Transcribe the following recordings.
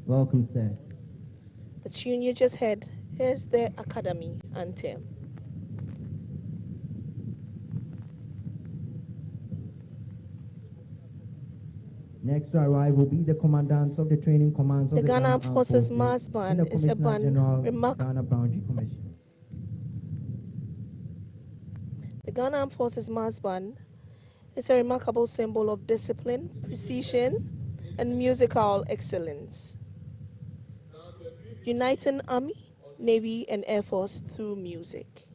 Welcome, sir. The tune you just heard is the Academy anthem. Next to arrive will be the commandants of the training commands of The the Ghana Armed Forces Mass and Band the is a Commissioner band General remarkable. Ghana Boundary Commission. The Ghana Armed Forces Mass Band is a remarkable symbol of discipline, precision, and musical excellence, uniting Army, Navy, and Air Force through music.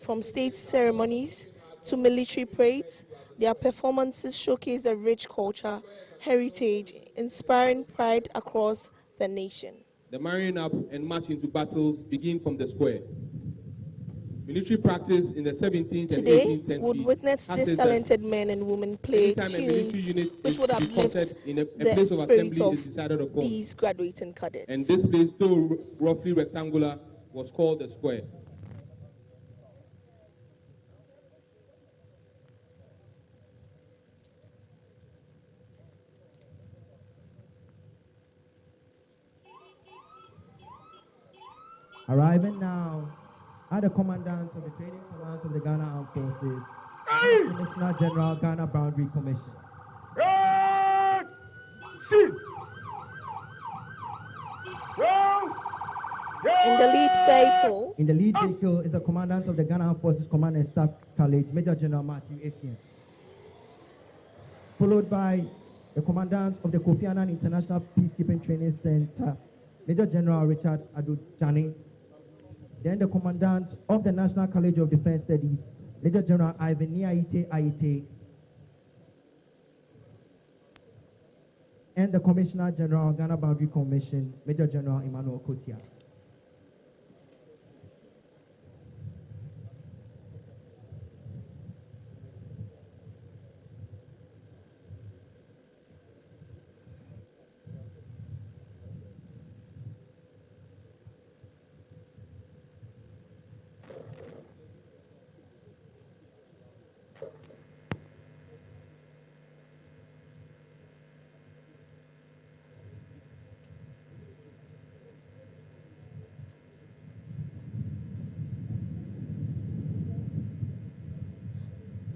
From state ceremonies to military parades, their performances showcase the rich culture, heritage, inspiring pride across the nation. The marrying up and march into battles begin from the square. Military practice in the 17th and 18th century. Today, would witness these talented men and women play tunes which would uplift the spirit of these graduating cadets. And this place, though roughly rectangular, was called the square. Arriving now are the commandants of the training commands of the Ghana Armed Forces, Commissioner General Ghana Boundary Commission. In the lead vehicle is the commandant of the Ghana Armed Forces Command and Staff College, Major General Matthew Etienne. Followed by the commandant of the Kofi Annan International Peacekeeping Training Center, Major General Richard Adojani. Then the commandant of the National College of Defense Studies, Major General Ivan Niaite Aite. And the Commissioner General Ghana Boundary Commission, Major General Emmanuel Kotia.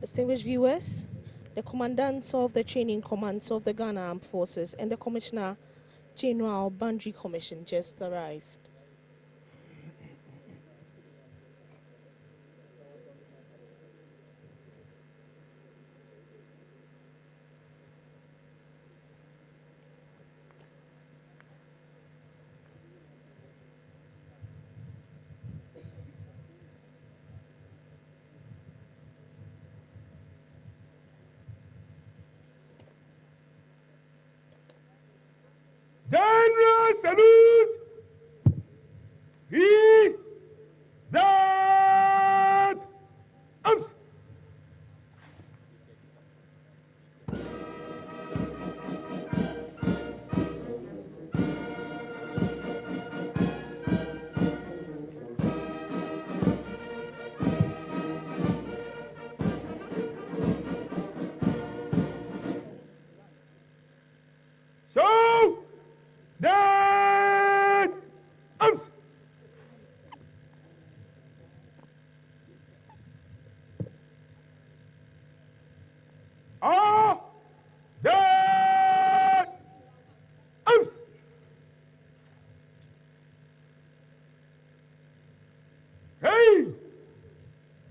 Distinguished viewers, the commandants of the training commands of the Ghana Armed Forces and the Commissioner General Boundary Commission just arrived. General salute! He that arms! So that arms! Ah, that arms! Hey,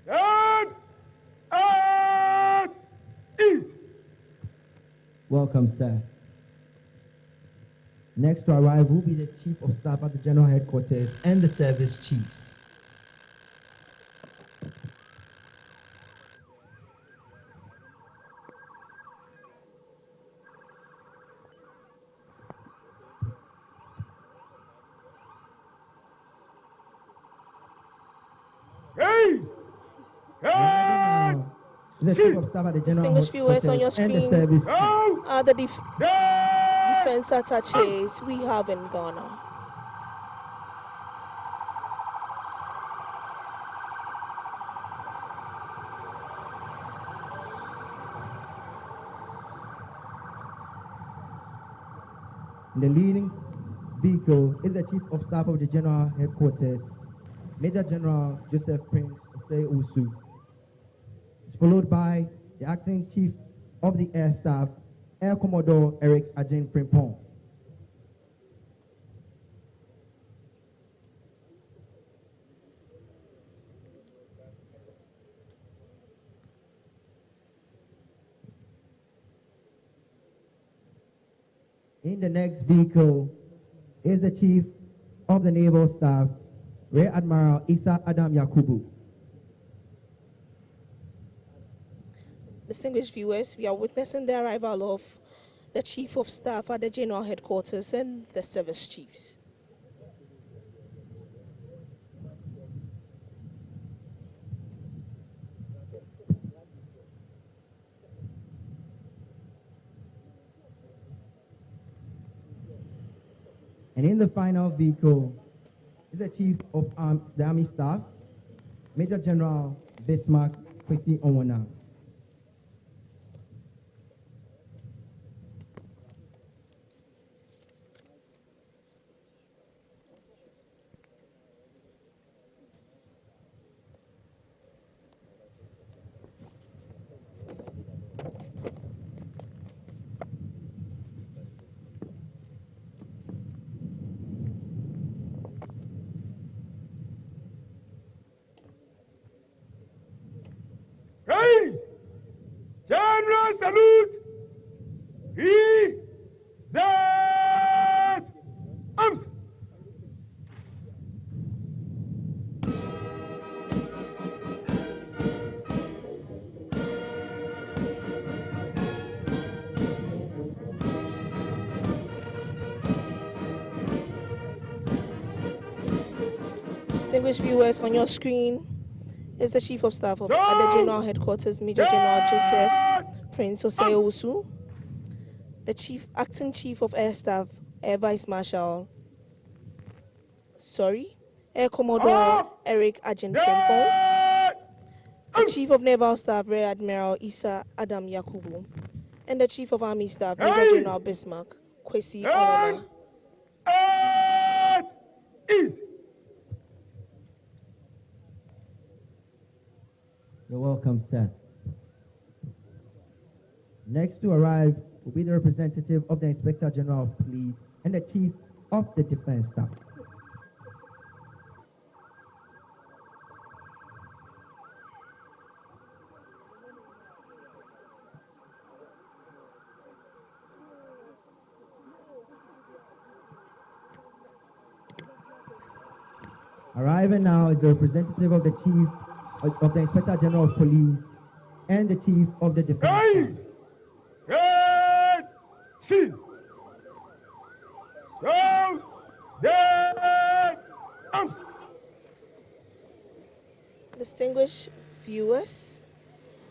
that is. Welcome, sir. Next to arrive will be the Chief of Staff at the General Headquarters and the Service Chiefs. Hey, Arriving now is the Chief of Staff at the General Distinguished viewers, on your Headquarters and the screen Service Chiefs. now are the that defense attaches we have in Ghana. In the leading vehicle is the Chief of Staff of the General Headquarters, Major General Joseph Prince Osei Usu. It's followed by the Acting Chief of the Air Staff, Air Commodore Eric Ajin Frimpong. In the next vehicle is the Chief of the Naval Staff, Rear Admiral Isa Adam Yakubu. Distinguished viewers, we are witnessing the arrival of the Chief of Staff at the General Headquarters and the Service Chiefs. And in the final vehicle is the Chief of the Army Staff, Major General Bismarck Kwesi Onwana. Hey! General salute! He that arms! Distinguished viewers, on your screen is the Chief of Staff of at the General Headquarters, Major General Joseph Prince Osei Usu, the Acting Chief of Air Staff, Air Vice Marshal, Air Commodore Eric Ajin Frimpong, the Chief of Naval Staff, Rear Admiral Isa Adam Yakubu, and the Chief of Army Staff, Major General Bismarck Kwesi Onwana. You're welcome, sir. Next to arrive will be the representative of the Inspector General of Police and the Chief of the Defense Staff. Arriving now is the representative of the Chief of the Inspector General of Police and the Chief of the Defense Staff. Chief! Distinguished viewers,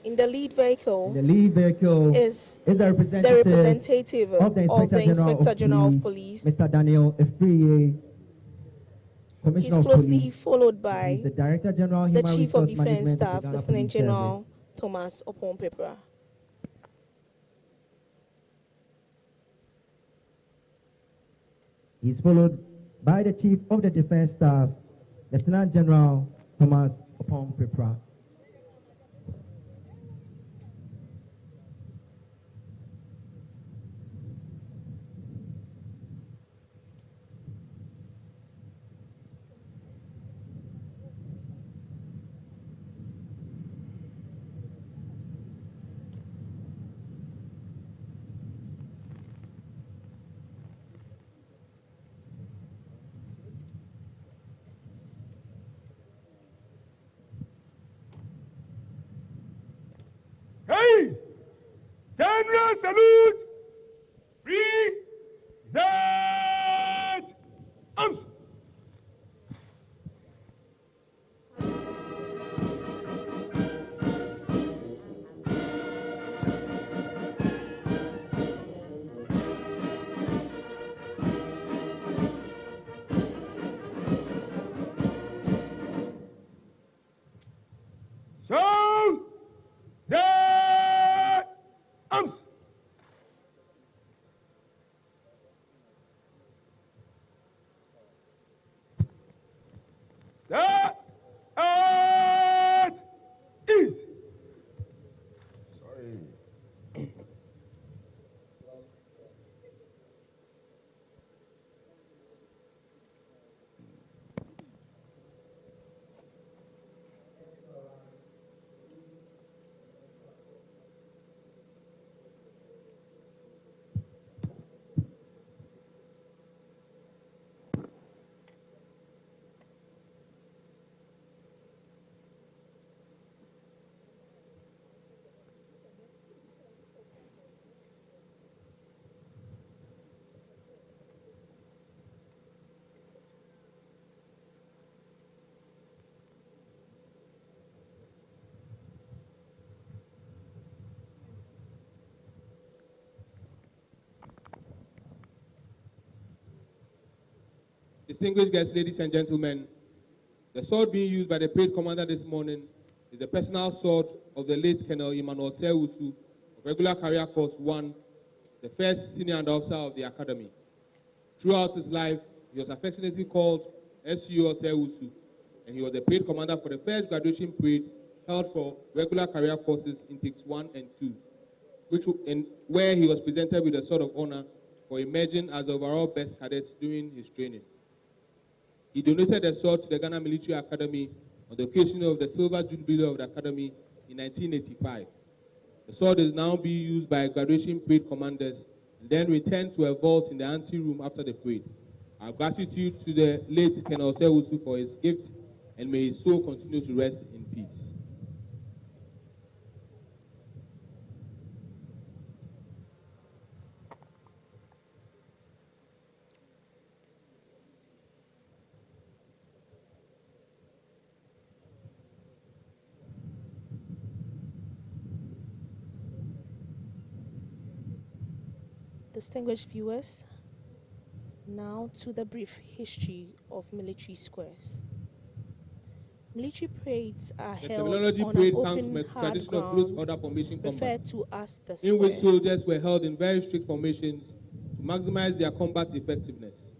in the lead vehicle, is the representative of the Inspector General of Police, Mr. Daniel Efriye. He's closely followed by the Director General, the Chief of Defense Staff, Lieutenant General Thomas Opon-Pepra. He's followed by the Chief of the Defense Staff, Lieutenant General Thomas Opon-Pepra. Hey! General salute! Free that arms! So that arms! Distinguished guests, ladies and gentlemen, the sword being used by the parade commander this morning is the personal sword of the late Colonel Emmanuel Sewusu of Regular Career Course 1, the first senior and officer of the Academy. Throughout his life, he was affectionately called SU Sewusu, and he was the parade commander for the first graduation parade held for Regular Career Courses intakes 1 and 2, where he was presented with the Sword of Honor for emerging as the overall best cadet during his training. He donated the sword to the Ghana Military Academy on the occasion of the Silver Jubilee of the Academy in 1985. The sword is now being used by graduation parade commanders and then returned to a vault in the anteroom after the parade. Our gratitude to the late Colonel Sewusu for his gift, and may his soul continue to rest in peace. Distinguished viewers, now to the brief history of military squares. Military parades are held on an open hard ground referred to as the square, in which soldiers were held in very strict formations to maximize their combat effectiveness.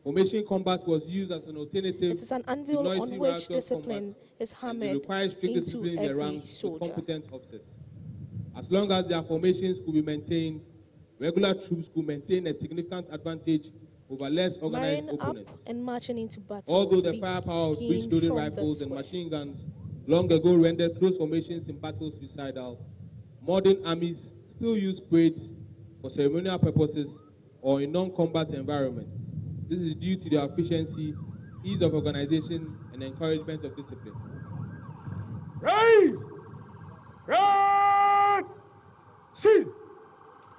Formation combat was used as an alternative. It is an anvil on which discipline is hammered into every soldier. Competent officers. As long as their formations could be maintained, regular troops could maintain a significant advantage over less organized opponents. Up and marching into battle. Although the firepower of breech-loading rifles and machine guns long ago rendered close formations in battle suicidal, modern armies still use parades for ceremonial purposes or in non-combat environments. This is due to their efficiency, ease of organization, and encouragement of discipline. Raise! Red! Shield!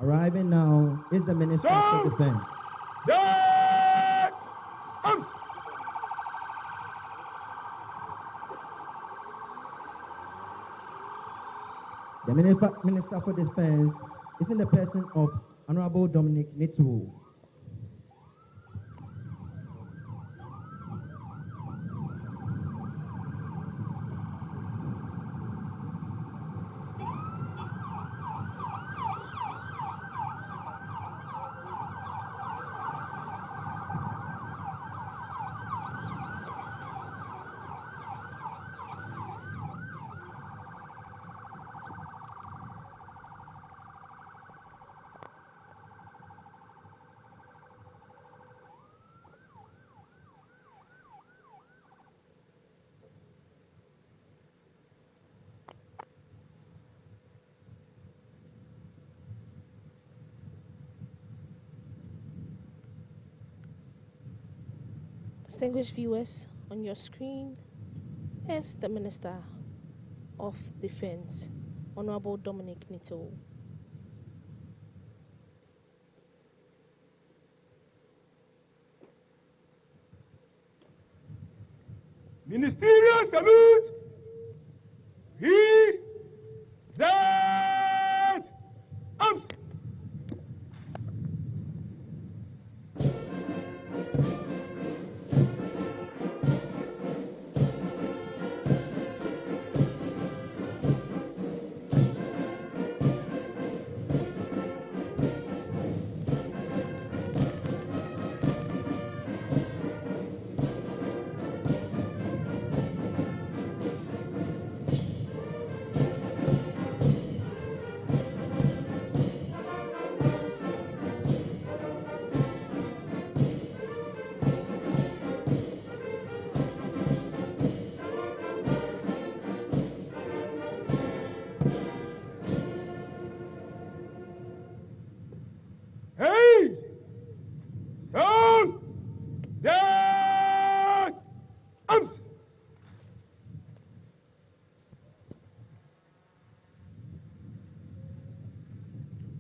Arriving now is the Minister for Defense. Dead! Arms! The Minister for Defense is in the person of Honorable Dominic Nitsu. Distinguished viewers, on your screen is the Minister of Defense, Honorable Dominic Nitsu. Ministerial salute! He that arms!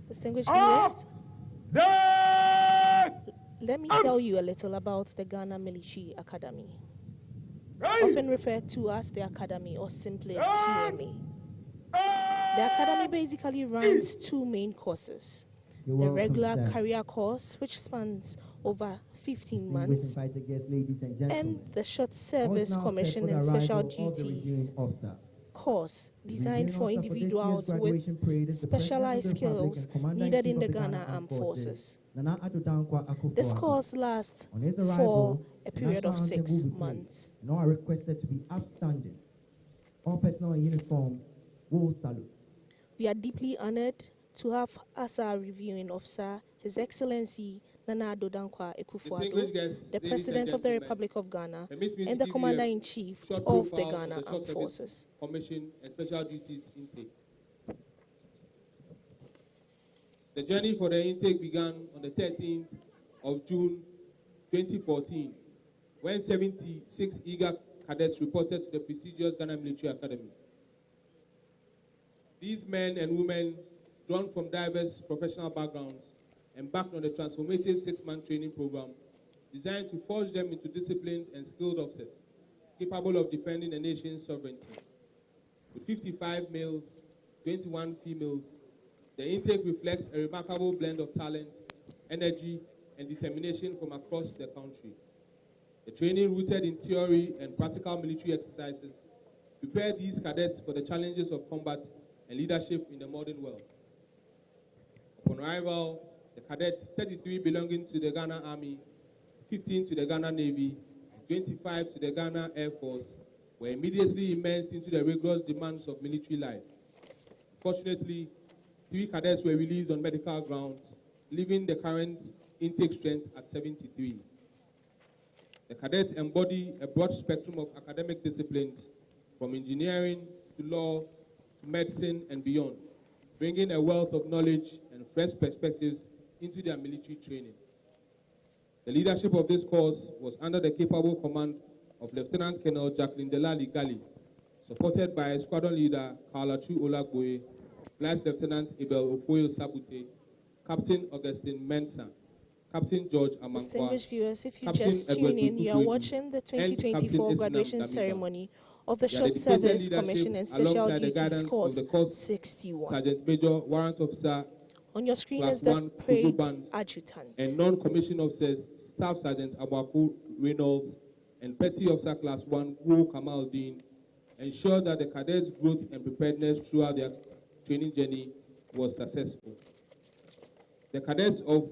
Distinguished viewers, let me tell you a little about the Ghana Military Academy, often referred to as the Academy or simply GMA. The Academy basically runs two main courses. The regular career course, which spans over 15 Distinguished months, invited guests, ladies and gentlemen. and the Short All is Service now set Commission for the and Special arrival of the reviewing Duties officer. course The designed reviewing for officer this year's individuals with graduation parade is the President of specialized the Republic skills and Commander-in-Chief needed in of the the Ghana Armed Forces. Nana Addo Dankwa This Akufo-Addo. course lasts On his for arrival, a the period national of anthem 6 will be played, months. and all are requested to be upstanding. All personnel in uniform will salute. We are deeply honored to have as our reviewing officer His Excellency Nana Addo Dankwa Distinguished Akufo-Addo, guests, the ladies President and of the gentlemen, Republic of Ghana permit me to and the give you a Commander-in-Chief short of the profile Ghana of the Armed Short Service Forces. Commission and Special Duties intake. The journey for the intake began on the 13th of June 2014, when 76 eager cadets reported to the prestigious Ghana Military Academy. These men and women, drawn from diverse professional backgrounds, embarked on a transformative 6-month training program designed to forge them into disciplined and skilled officers capable of defending the nation's sovereignty. With 55 males, 21 females, the intake reflects a remarkable blend of talent, energy, and determination from across the country. The training, rooted in theory and practical military exercises, prepared these cadets for the challenges of combat and leadership in the modern world. Upon arrival, the cadets, 33 belonging to the Ghana Army, 15 to the Ghana Navy, and 25 to the Ghana Air Force, were immediately immersed into the rigorous demands of military life. Fortunately, 3 cadets were released on medical grounds, leaving the current intake strength at 73. The cadets embody a broad spectrum of academic disciplines, from engineering to law to medicine and beyond, bringing a wealth of knowledge and fresh perspectives into their military training. The leadership of this course was under the capable command of Lieutenant Colonel Jacqueline Delali Gali, supported by Squadron Leader Kalachu Olagboye, Flight Lieutenant Abel Ofoyo Sabute, Captain Augustine Mensah, Captain George Amankwa. Distinguished viewers, if you Captain just Edward tune in, you are Tutuedu, watching the and 2024 Captain graduation Isnam Damiba. ceremony of the Their Short dedicated Service leadership, Commission and Special alongside the Duties guidance of Course the course 61. Sergeant Major, Warrant Officer, On your screen Class is the 1 parade Bands, adjutant. and non-commissioned officers, Staff Sergeant Abaku Reynolds, and Petty Officer Class 1 Wu Kamaldeen, ensure that the cadets' growth and preparedness throughout their training journey was successful. The cadets of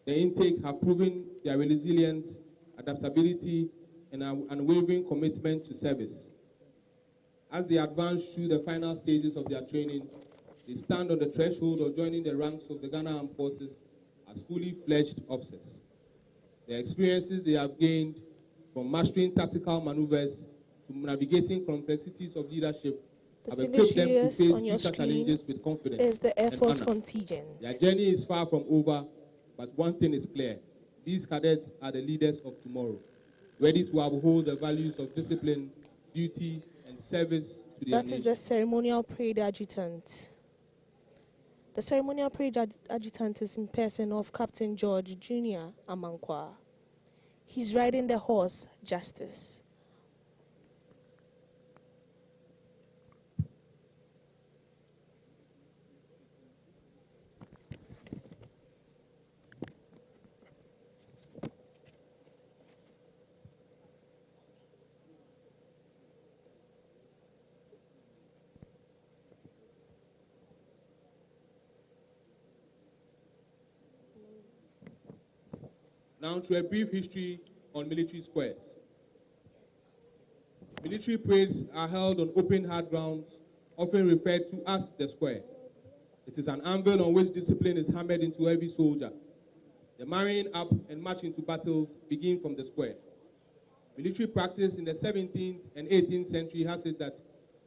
the intake have proven their resilience, adaptability, and unwavering commitment to service. As they advance through the final stages of their training, they stand on the threshold of joining the ranks of the Ghana Armed Forces as fully fledged officers. The experiences they have gained, from mastering tactical maneuvers to navigating complexities of leadership, have equipped them to face future challenges with confidence is the Air and Force honor. contingent. Their journey is far from over, but one thing is clear: these cadets are the leaders of tomorrow, ready to uphold the values of discipline, duty, and service to their That nation. is the ceremonial parade adjutant. The ceremonial parade adjutant is in person of Captain George Jr. Amankwa. He's riding the horse Justice. Now to a brief history on military squares. Military parades are held on open hard grounds, often referred to as the square. It is an anvil on which discipline is hammered into every soldier. The marrying up and march into battles begin from the square. Military practice in the 17th and 18th century has it that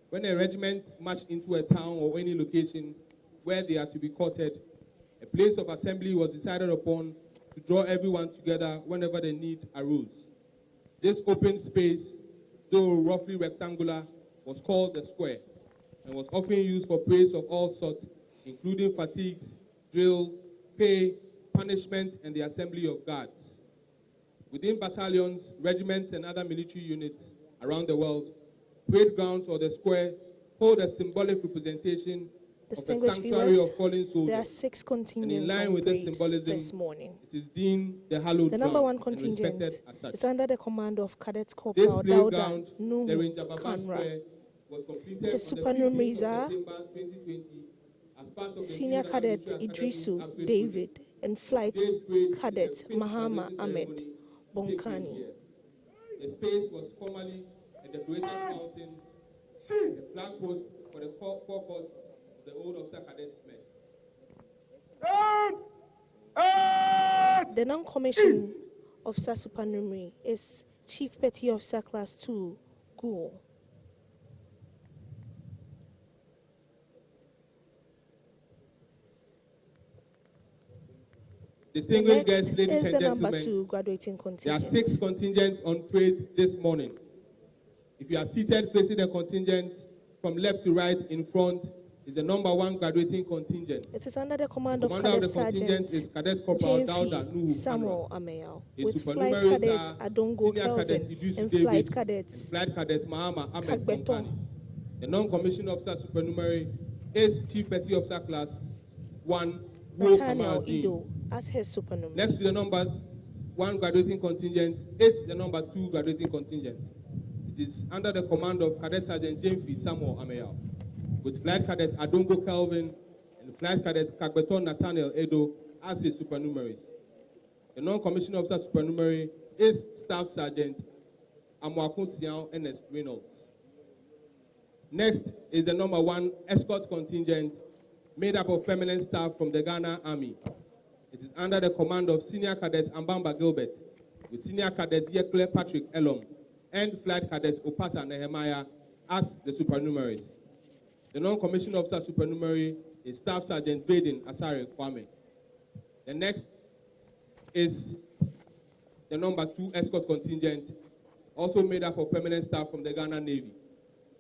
when a regiment marched into a town or any location where they are to be quartered, a place of assembly was decided upon to draw everyone together whenever the need arose. This open space, though roughly rectangular, was called the square and was often used for parades of all sorts, including fatigues, drill, pay, punishment, and the assembly of guards. Within battalions, regiments, and other military units around the world, parade grounds or the square hold a symbolic representation Distinguished sanctuary viewers, of fallen soldiers. there are 6 And in contingents line on with this parade symbolism, this morning. it is deemed the hallowed The number 1 ground and contingent respected as such. is under the command of Cadets This Corporal parade Dauda ground, the Nuhu Ranger Baba Kanra. Square, was completed His on the supernumeraries 15th of are September 2020 as part of the Senior Junior Cadet Military Academy Idrisu Upgrade David Project. and Flight Today's parade is Cadet the 5th Mahama foundation Ahmed ceremony taking place Bonkani. here. The space was formerly a decorated fountain and the flag post for the forecourt of the old officer cadets mess. The non-commissioned officer supernumerary is Chief Petty Officer Class 2, Guo. Distinguished Next guests, ladies is and the number gentlemen, 2 graduating there are contingent. 6 contingents on parade this morning. If you are seated facing the contingent from left to right in front is the number 1 graduating contingent. It is under the command of Commander of Cadet the contingent Sergeant is Cadet Corporal Dauda James Nuhu Samuel Kanra. Ameyao, His with Flight supernumeraries Cadet are Adongo Senior Cadet Kelvin Idrisu and David Flight Cadets and Flight Cadet Mahama Ahmed Kagbeton. Bonkani. The non-commissioned officer supernumerary is Chief Petty Officer Class 1 Wo Nathaniel Kamaldeen. Ido as his supernumerary. Next to the number 1 graduating contingent is the number 2 graduating contingent. It is under the command of Cadet Sergeant James Samuel Ameyao, with Flight Cadet Adongo Kelvin and Flight Cadet Kagbeton Nathaniel Edo as his supernumeraries. The non-commissioned officer supernumerary is Staff Sergeant Amwakun Siao Ernest Reynolds. Next is the number 1 escort contingent made up of permanent staff from the Ghana Army. It is under the command of Senior Cadet Ambamba Gilbert, with Senior Cadet Yekle Patrick Elom and Flight Cadet Opata Nehemiah as the supernumeraries. The non-commissioned officer supernumerary is Staff Sergeant Baden Asare Kwame. The next is the number 2 escort contingent, also made up of permanent staff from the Ghana Navy.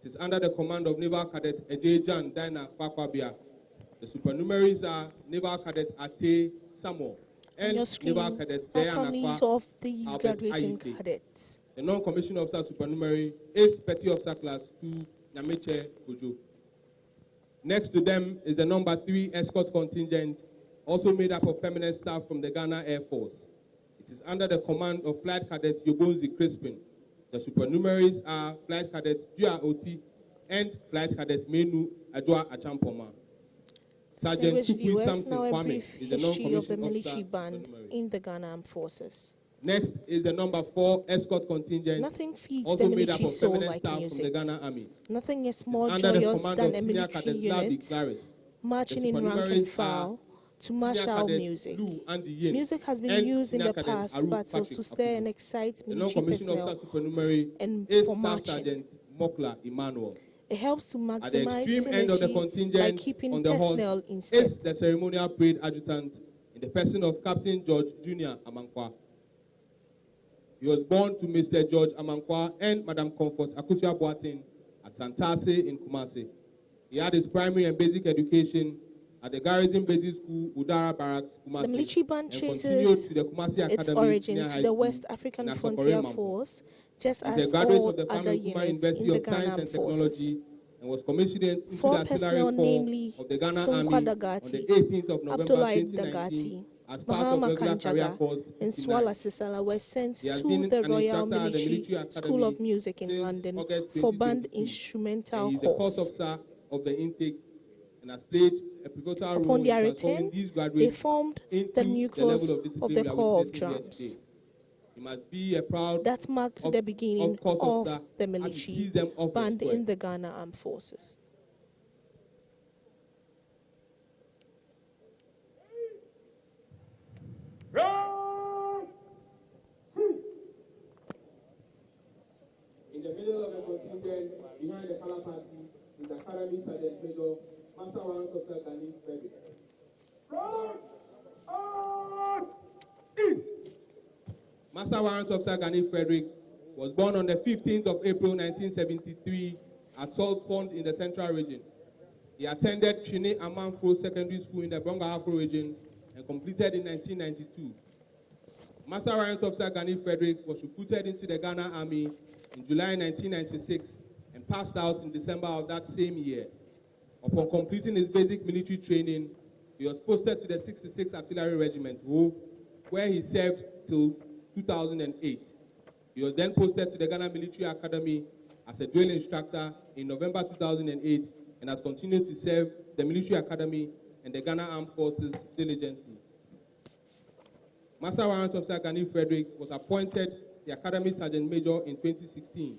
It is under the command of Naval Cadet Ejay Jan Dina Kwakwabia. The supernumeraries are Naval Cadet Ate Samuel and Naval Cadet are Diana families Kwa of these Albert graduating Ayite. cadets. The non-commissioned officer supernumerary is Petty Officer Class 2 Nyameche Kojo. Next to them is the number 3 escort contingent, also made up of permanent staff from the Ghana Air Force. It is under the command of Flight Cadet Yobonzi Crispin. The supernumeraries are Flight Cadet Dua Oti and Flight Cadet Menu Adwa Achampoma. Sergeant Distinguished Tukui viewers, Samson now a Kwame brief is the history of the non-commissioned military officer band supernumerary. in the Ghana Armed Forces. Next is the number 4 escort contingent, Nothing feeds also the made up military of soul permanent like staff from the music. Ghana Army. Nothing is more Under the joyous command than of a Senior military Cadet Lavi unit Claris. marching The in rank supernumeraries and are file to Senior martial Cadet music. Lou Andy Yin Music has been and used in Senior the Cadet past Aru battles Patrick to stir and Akudo. excite The military non-commissioned officer personnel supernumerary and is for Staff marching. Sergeant Mokla Emmanuel. It helps to At the maximize extreme end of the synergy by contingent keeping on the personnel horse in step. is the ceremonial parade adjutant in the person of Captain George Jr. Amankwa. He was born to Mr. George Amankwa and Madam Comfort Akusua Boatin at Santase in Kumasi. He had his primary and basic education at the Garrison Basic School, Udara Barracks, Kumasi. The military band and continued traces to the Kumasi its Academy origin Senior to High the School West African in Asokore Frontier Mampo. Force, just He's a as graduate all of the other Kwame Nkrumah units University in the of Ghana Science Armed and Forces. Technology and was commissioned into 4 the personnel, artillery corps namely of the Ghana Sunkwa Army on the Dagati, 18th of November Abdullahi 2019 Dagati, as part of Mahama regular career Kanjaga, course and 59. Swala Sisala were sent He has to been the an Royal instructor at the Military Military School of Academy Music in since London August for band 2022. instrumental And he's the course horse. officer of the intake and has played a pivotal role Upon in their transforming return, these they graduates formed into the the nucleus level of of discipline the we are Corps of witnessing here Drums. today. He must be a proud That marked the beginning course of officer the as he military sees them off the band square. in the Ghana Armed Forces. Round 2. In the middle of the contingent, behind the color party, is Academy Sergeant Major, Master Warrant Officer Gani Frederick. Round in. Master Warrant Officer Gani Frederick was born on the 15th of April 1973 at Salt Pond in the Central Region. He attended Chine Amanfro Secondary School in the Brongahafro region and completed in 1992. Master Warrant Officer Gani Frederick was recruited into the Ghana Army in July 1996 and passed out in December of that same year. Upon completing his basic military training, he was posted to the 66th Artillery Regiment, where he served till 2008. He was then posted to the Ghana Military Academy as a drill instructor in November 2008 and has continued to serve the Military Academy and the Ghana Armed Forces diligently. Master Warrant Officer Gani Frederick was appointed the Academy Sergeant Major in 2016,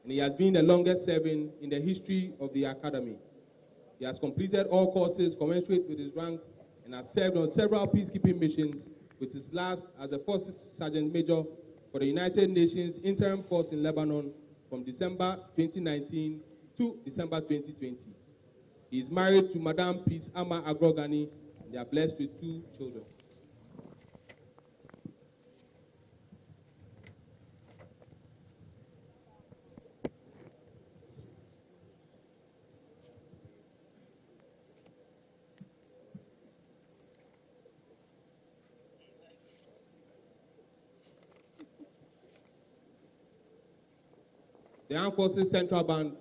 and he has been the longest serving in the history of the Academy. He has completed all courses commensurate with his rank and has served on several peacekeeping missions, with his last as the Forces Sergeant Major for the United Nations Interim Force in Lebanon from December 2019 to December 2020. He is married to Madame Peace Ama Agrogani, and they are blessed with 2 children. The Armed Forces Central Band,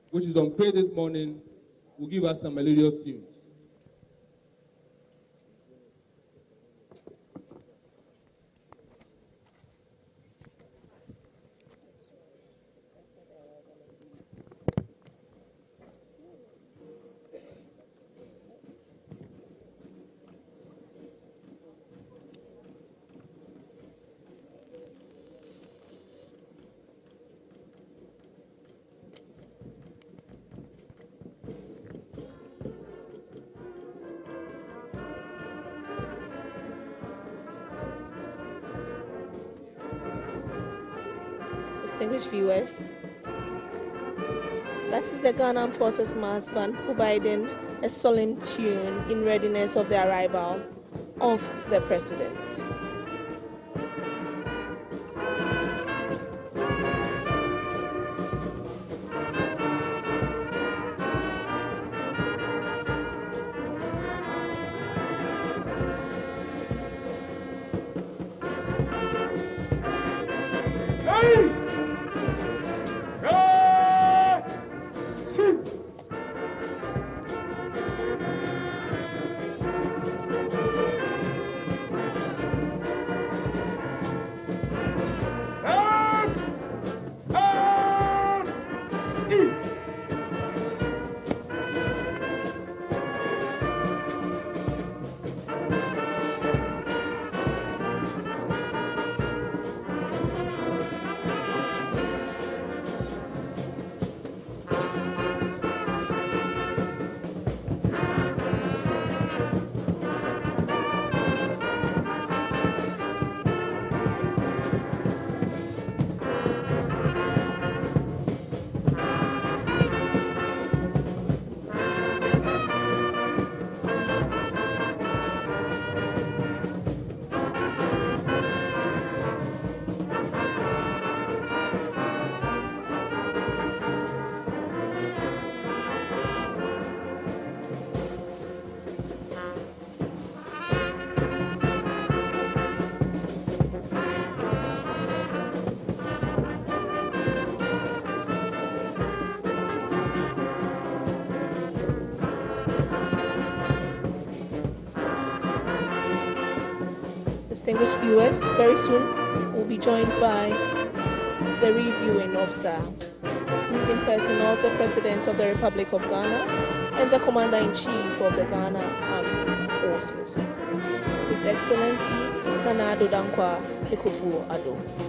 which is on parade this morning, will give us some melodious tunes. Distinguished viewers, that is the Ghana Armed Forces Mass Band providing a solemn tune in readiness of the arrival of the President. Distinguished viewers, very soon we'll be joined by the reviewing officer, who is in person of the President of the Republic of Ghana and the Commander-in-Chief of the Ghana Armed Forces, His Excellency Nana Addo Dankwa Akufo-Addo.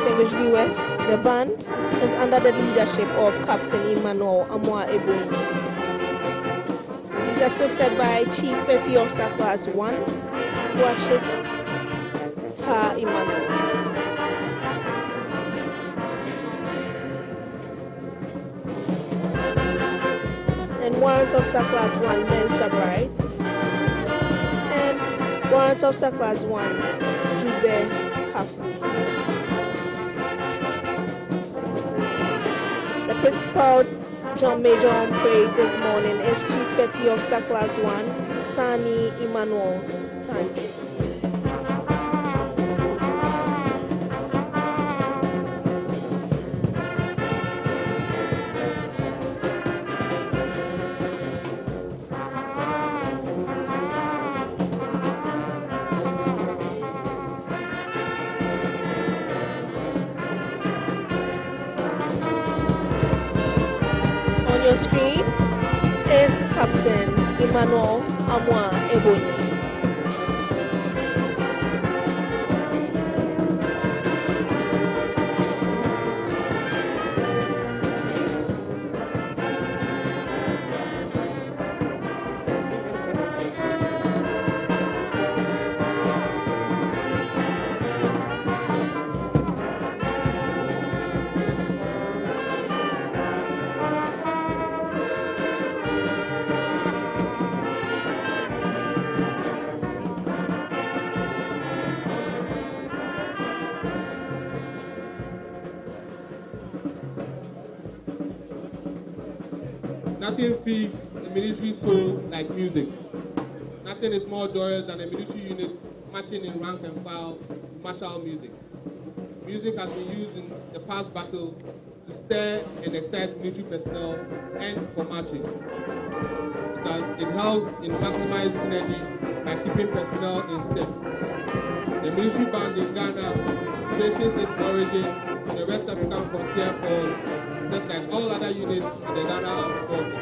Distinguished viewers, the band is under the leadership of Captain Emmanuel Amwa Ebony. He's assisted by Chief Petty Officer Class 1, Wachit Ta Emmanuel. And Warrant Officer Class 1, Mensa Bright. And Warrant Officer Class 1, Jube Kafui. The principal drum major on parade this morning is Chief Petty Officer Class 1, Sani Emmanuel Tandri. On your screen is Captain Emmanuel Amwa Ebony. Nothing feeds the military soul like music. Nothing is more joyous than a military unit marching in rank and file with martial music. Music has been used in the past battles to stir and excite military personnel and for marching. It helps in maximized synergy by keeping personnel in step. The military band in Ghana traces its origin to the West African frontier force, just like all other units in the Ghana Armed Forces.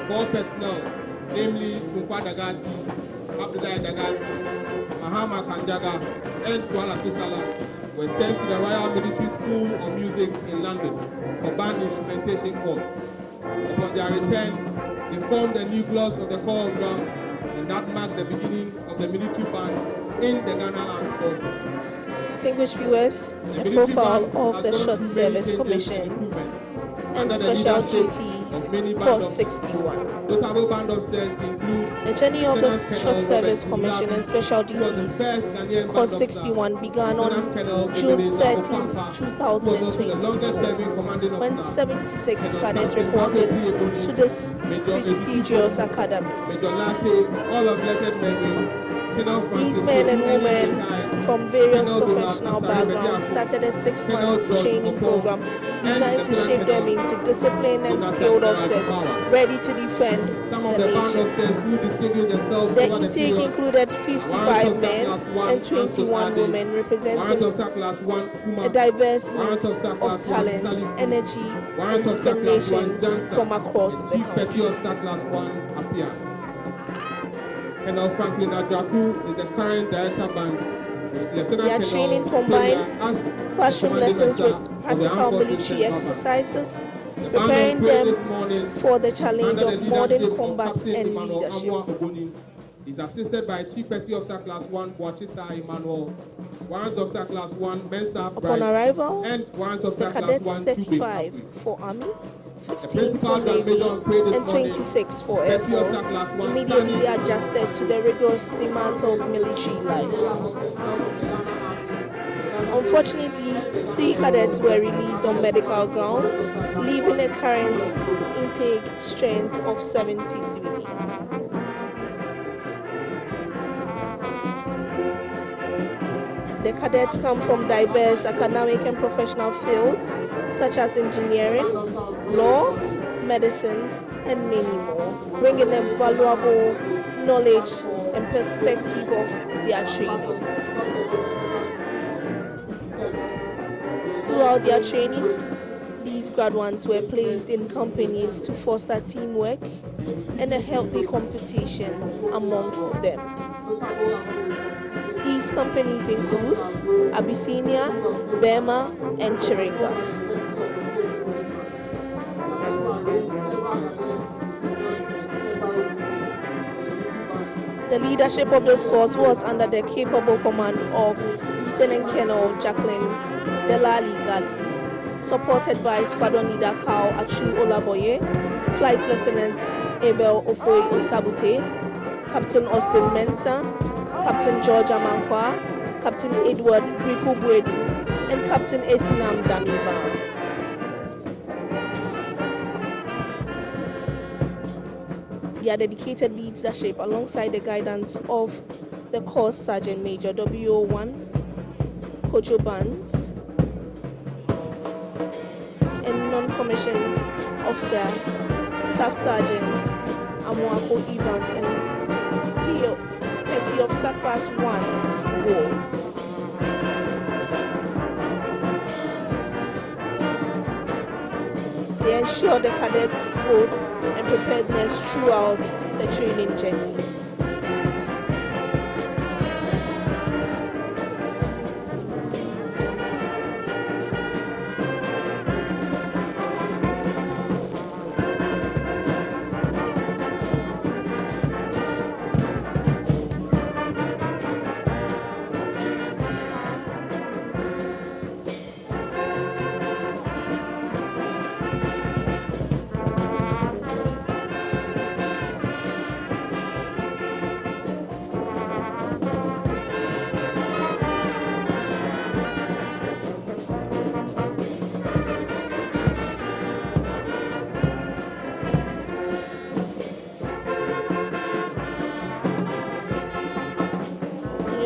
4 personnel, namely Funkwa Dagati, Abdullah Dagati, Mahama Kanjaga, and Kuala Kisala, were sent to the Royal Military School of Music in London for band instrumentation course. Upon their return, they formed the nucleus of the Corps of Drums, and that marked the beginning of the military band in the Ghana Armed Forces. Distinguished viewers, a profile of the Short Service Commission and Special Duties, Course 61. Notable band officers include The journey of the Short Service Commission and Special Duties, Course 61, began on June 13, 2024, when 76 cadets reported to this prestigious academy. These men and women from various professional backgrounds started a 6-month training program designed to shape them into disciplined and skilled officers ready to defend the nation. The intake included 55 men and 21 women, representing a diverse mix of talent, energy, and determination from across the country. Colonel Franklin Adraku is the current director band. Their training combined classroom lessons with practical military exercises, preparing them for the challenge of modern combat and leadership. He's assisted by Chief Petty Officer Class 1 Wachita Emmanuel, Warrant Officer Class 1 Mensa Upon arrival, and Warrant Officer the Class cadets 1 35 for Army, 15 for Navy, and 26 for Air Force immediately adjusted to the rigorous demands of military life. Unfortunately, 3 cadets were released on medical grounds, leaving a current intake strength of 73. The cadets come from diverse academic and professional fields such as engineering, law, medicine, and many more, bringing a valuable knowledge and perspective of their training. Throughout their training, these graduates were placed in companies to foster teamwork and a healthy competition amongst them. These These companies include Abyssinia, Burma, and Chiringa. The leadership of this corps was under the capable command of Lieutenant Colonel Jacqueline Delali Gali, supported by Squadron Leader Kao Achu Olaboye, Flight Lieutenant Abel Ofoy Osabute, Captain Austin Mensah, Captain George Amankwa, Captain Edward Riku Buedu, and Captain Esinam Damiba. Their dedicated leadership, alongside the guidance of the Corps Sergeant Major W01 Kojo Bands and non-commissioned officer Staff Sergeants Amuako Evans and Petty Officer Class 1 War. They ensure the cadets' growth and preparedness throughout the training journey.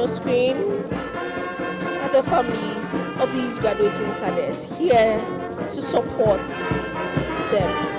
Screen are the families of these graduating cadets here to support them.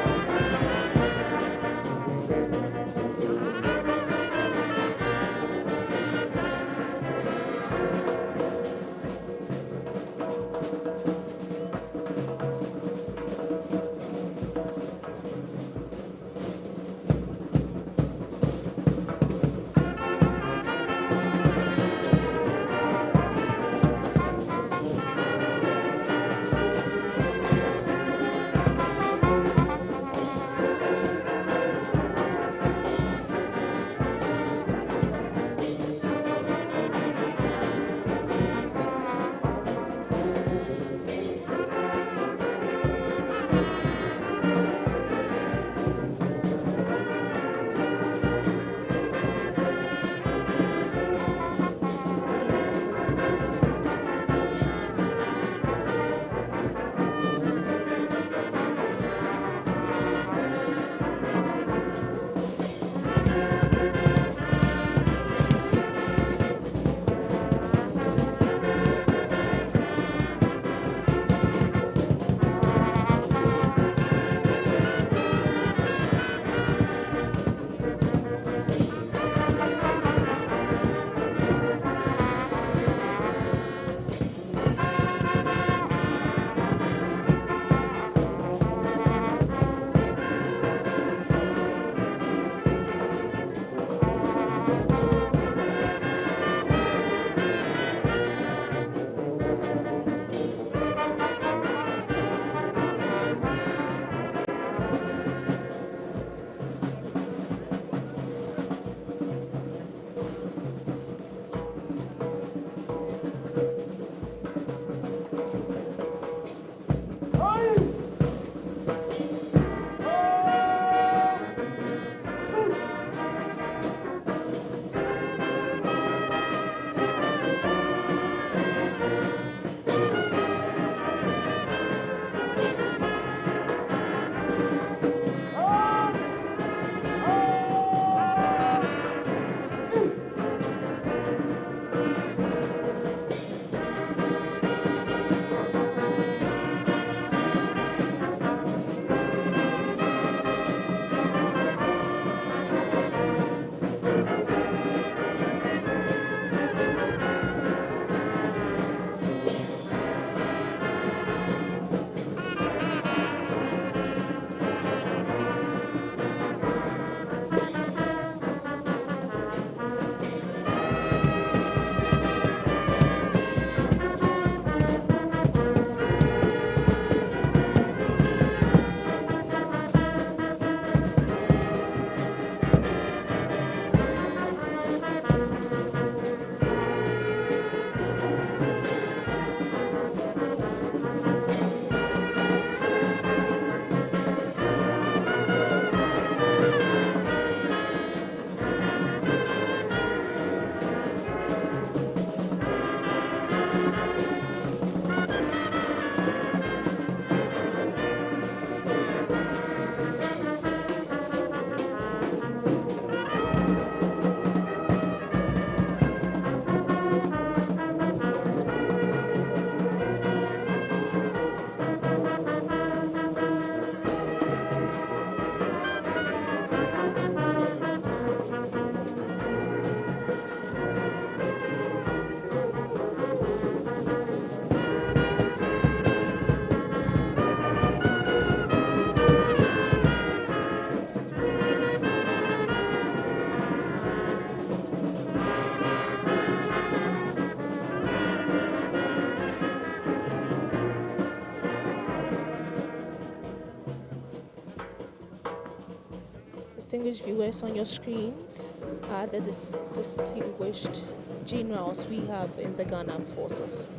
Distinguished viewers, on your screens are the distinguished generals we have in the Ghana Armed Forces.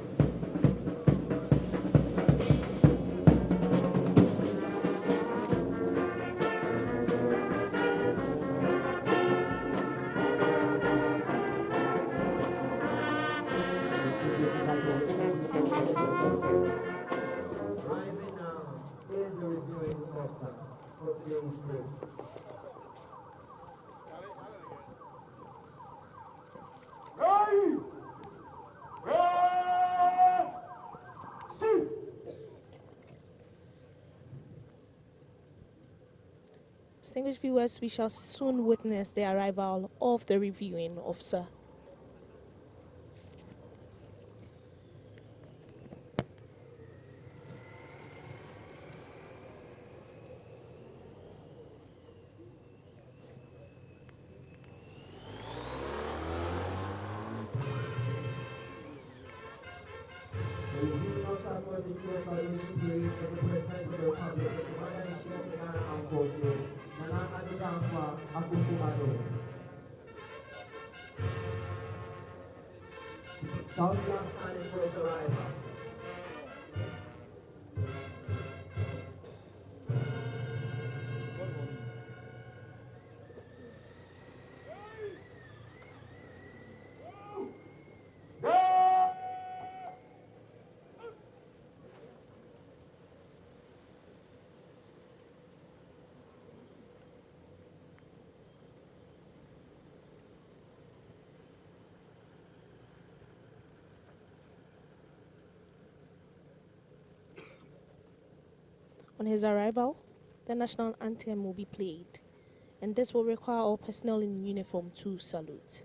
Arriving now is the reviewing officer for today's parade. Ready! Ready! Shoot! Distinguished viewers, we shall soon witness the arrival of the reviewing officer. The reviewing officer for this year's graduation parade is the President of the Republic, the Commander-in-Chief of the Ghana Armed Forces, Nana Addo Dankwa Akufo-Addo. Shall we have standing for his arrival? On his arrival, the national anthem will be played, and this will require all personnel in uniform to salute.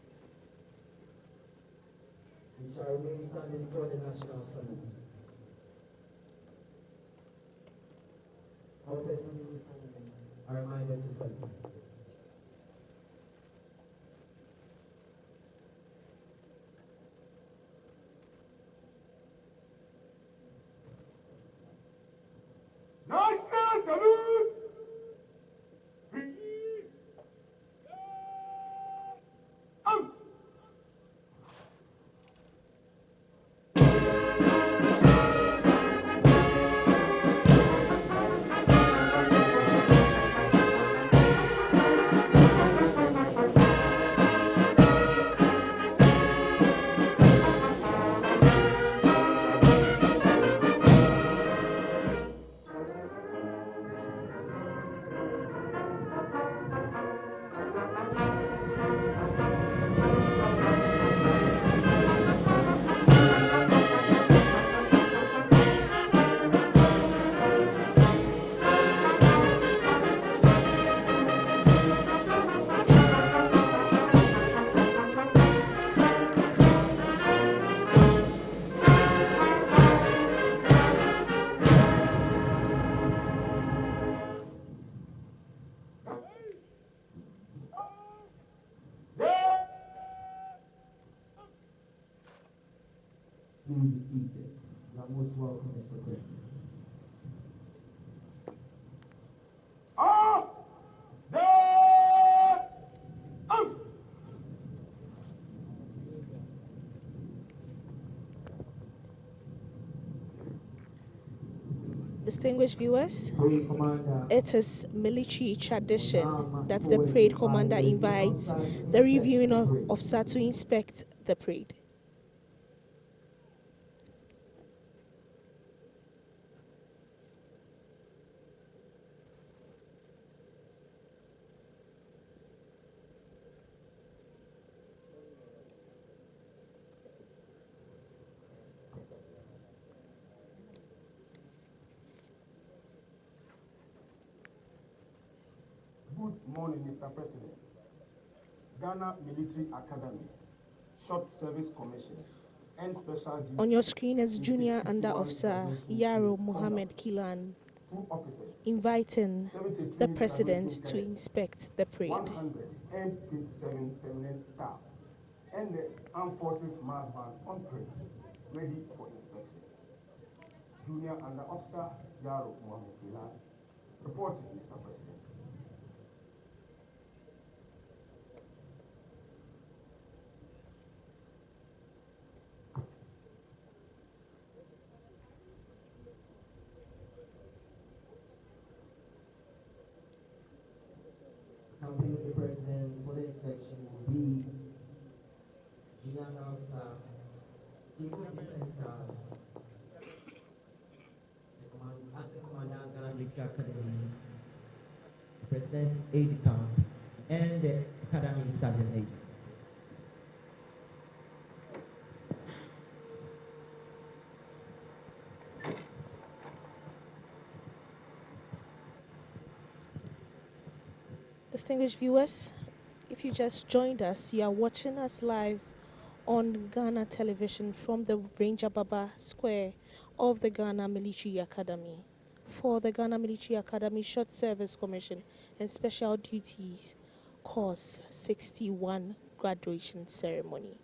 We shall remain standing for the national salute. All personnel in uniform are reminded to salute. National salute! Ready! Out! Please be seated. You are most welcome, Mr. President. Up! Down! Out! Distinguished viewers, Parade Commander. it is military tradition that the parade commander invites the reviewing officer to inspect the parade. Good morning, Mr. President. Ghana Military Academy, Short Service Commission, and Special Duty. On your screen is Junior Under Officer Yaro Mohammed Kilan Two officers, inviting 73 the president graduating to cadets, inspect the parade. 127 permanent staff, and the Armed Forces Mass Band on parade, ready for inspection. Junior Under Officer Yaro Mohammed Kilan, reporting, Mr. President. section will be Junior Officer, Chief of Defense Staff, Acting Commandant Ghana Military Academy, President's Aide Camp, and the Academy Sergeant Major. Distinguished viewers, if you just joined us, you are watching us live on Ghana television from the Ranger Baba Square of the Ghana Military Academy for the Ghana Military Academy Short Service Commission and Special Duties Course 61 graduation ceremony.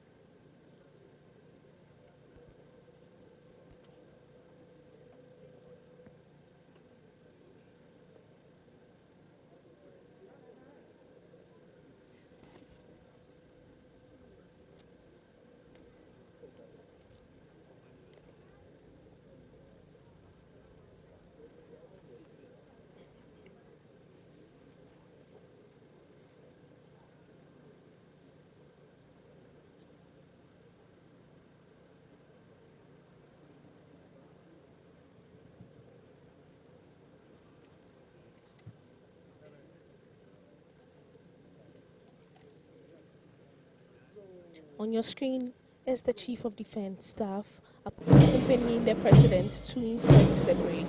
On your screen is the Chief of Defense Staff accompanying the President to inspect the parade.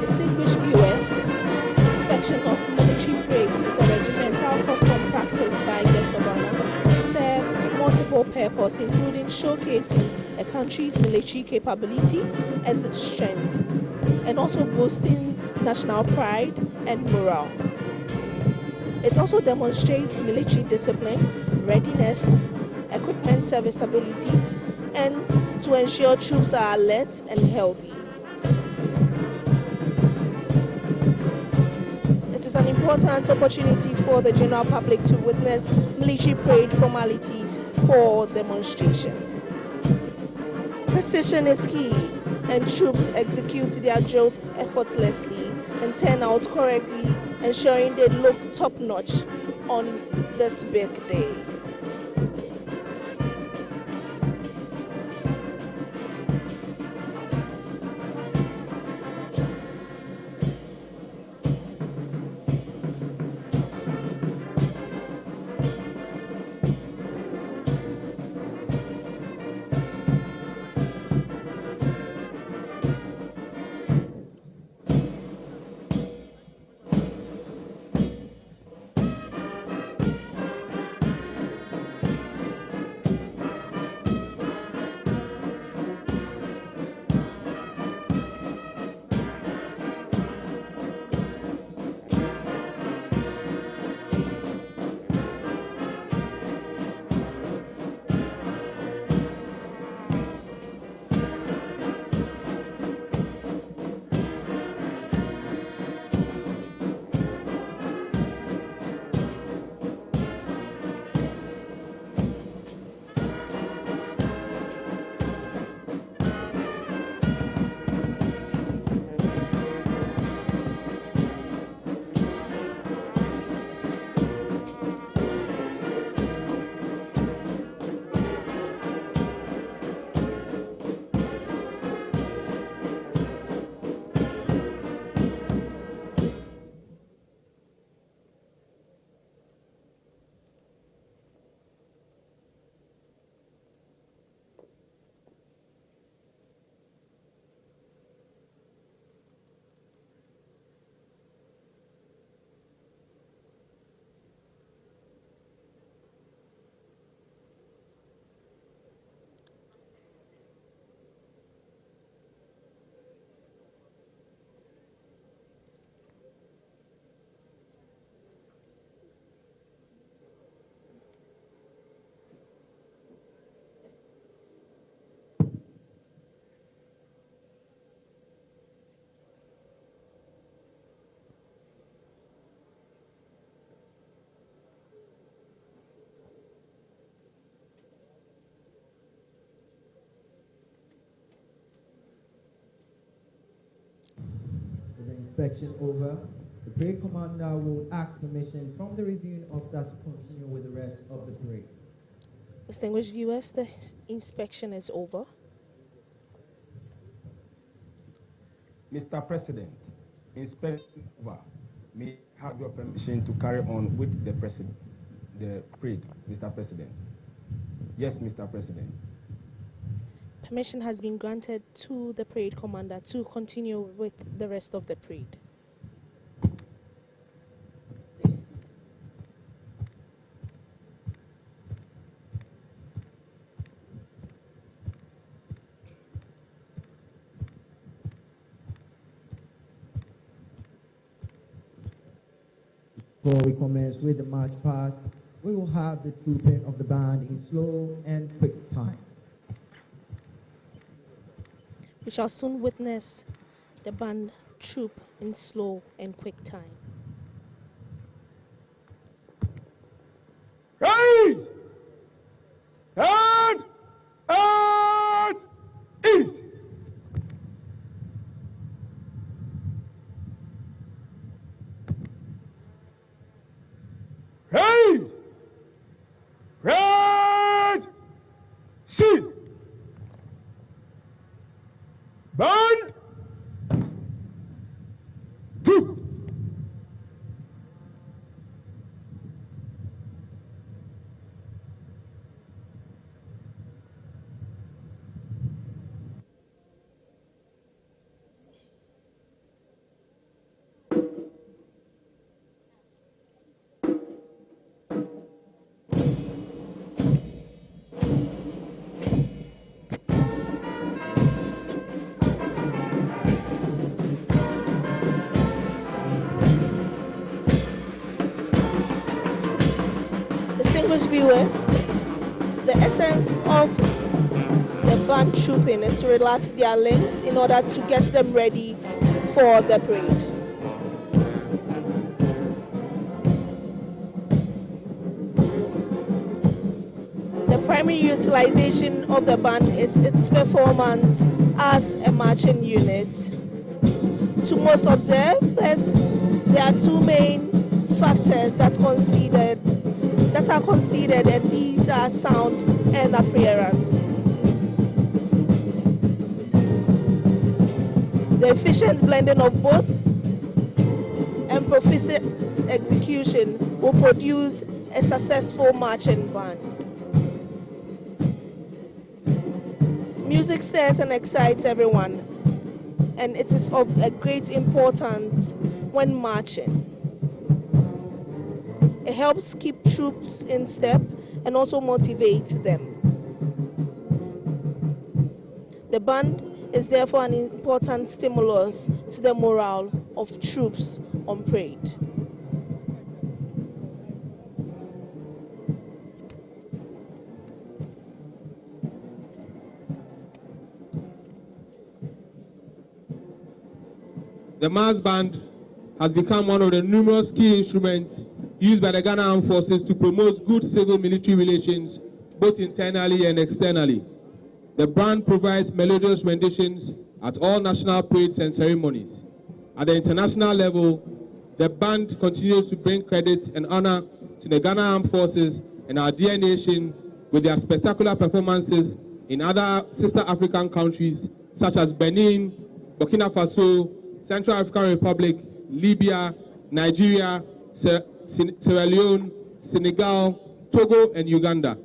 Distinguished viewers, inspection of military parades is a regimental custom practiced by guests of honor to serve multiple purposes, including showcasing a country's military capability and strength, and also boosting national pride and morale. It also demonstrates military discipline, readiness, equipment serviceability, and to ensure troops are alert and healthy. It is an important opportunity for the general public to witness military parade formalities for demonstration. Precision is key, and troops execute their drills effortlessly and turn out correctly, ensuring they look top-notch on this big day. inspection over, the parade commander will ask permission from the reviewing officer to continue with the rest of the parade. Distinguished viewers, the inspection is over. Mr. President, inspection over. May I have your permission to carry on with the parade, Mr. President? Yes, Mr. President. Permission has been granted to the parade commander to continue with the rest of the parade. Before we commence with the march past, we will have the trooping of the band in slow and quick time. We shall soon witness the band troop in slow and quick time. Right! And east! Right! Right! Shield! Band! Troop! Distinguished viewers, the essence of the band trooping is to relax their limbs in order to get them ready for the parade. The primary utilization of the band is its performance as a marching unit. To most observers, there are two main factors that are considered, and these are sound and appearance. The efficient blending of both and proficient execution will produce a successful marching band. Music stirs and excites everyone, and it is of a great importance when marching. It helps keep troops in step and also motivates them. The band is therefore an important stimulus to the morale of troops on parade. The mass band has become one of the numerous key instruments used by the Ghana Armed Forces to promote good civil-military relations, both internally and externally. The band provides melodious renditions at all national parades and ceremonies. At the international level, the band continues to bring credit and honor to the Ghana Armed Forces and our dear nation with their spectacular performances in other sister African countries such as Benin, Burkina Faso, Central African Republic, Libya, Nigeria, Sierra Leone, Senegal, Togo, and Uganda.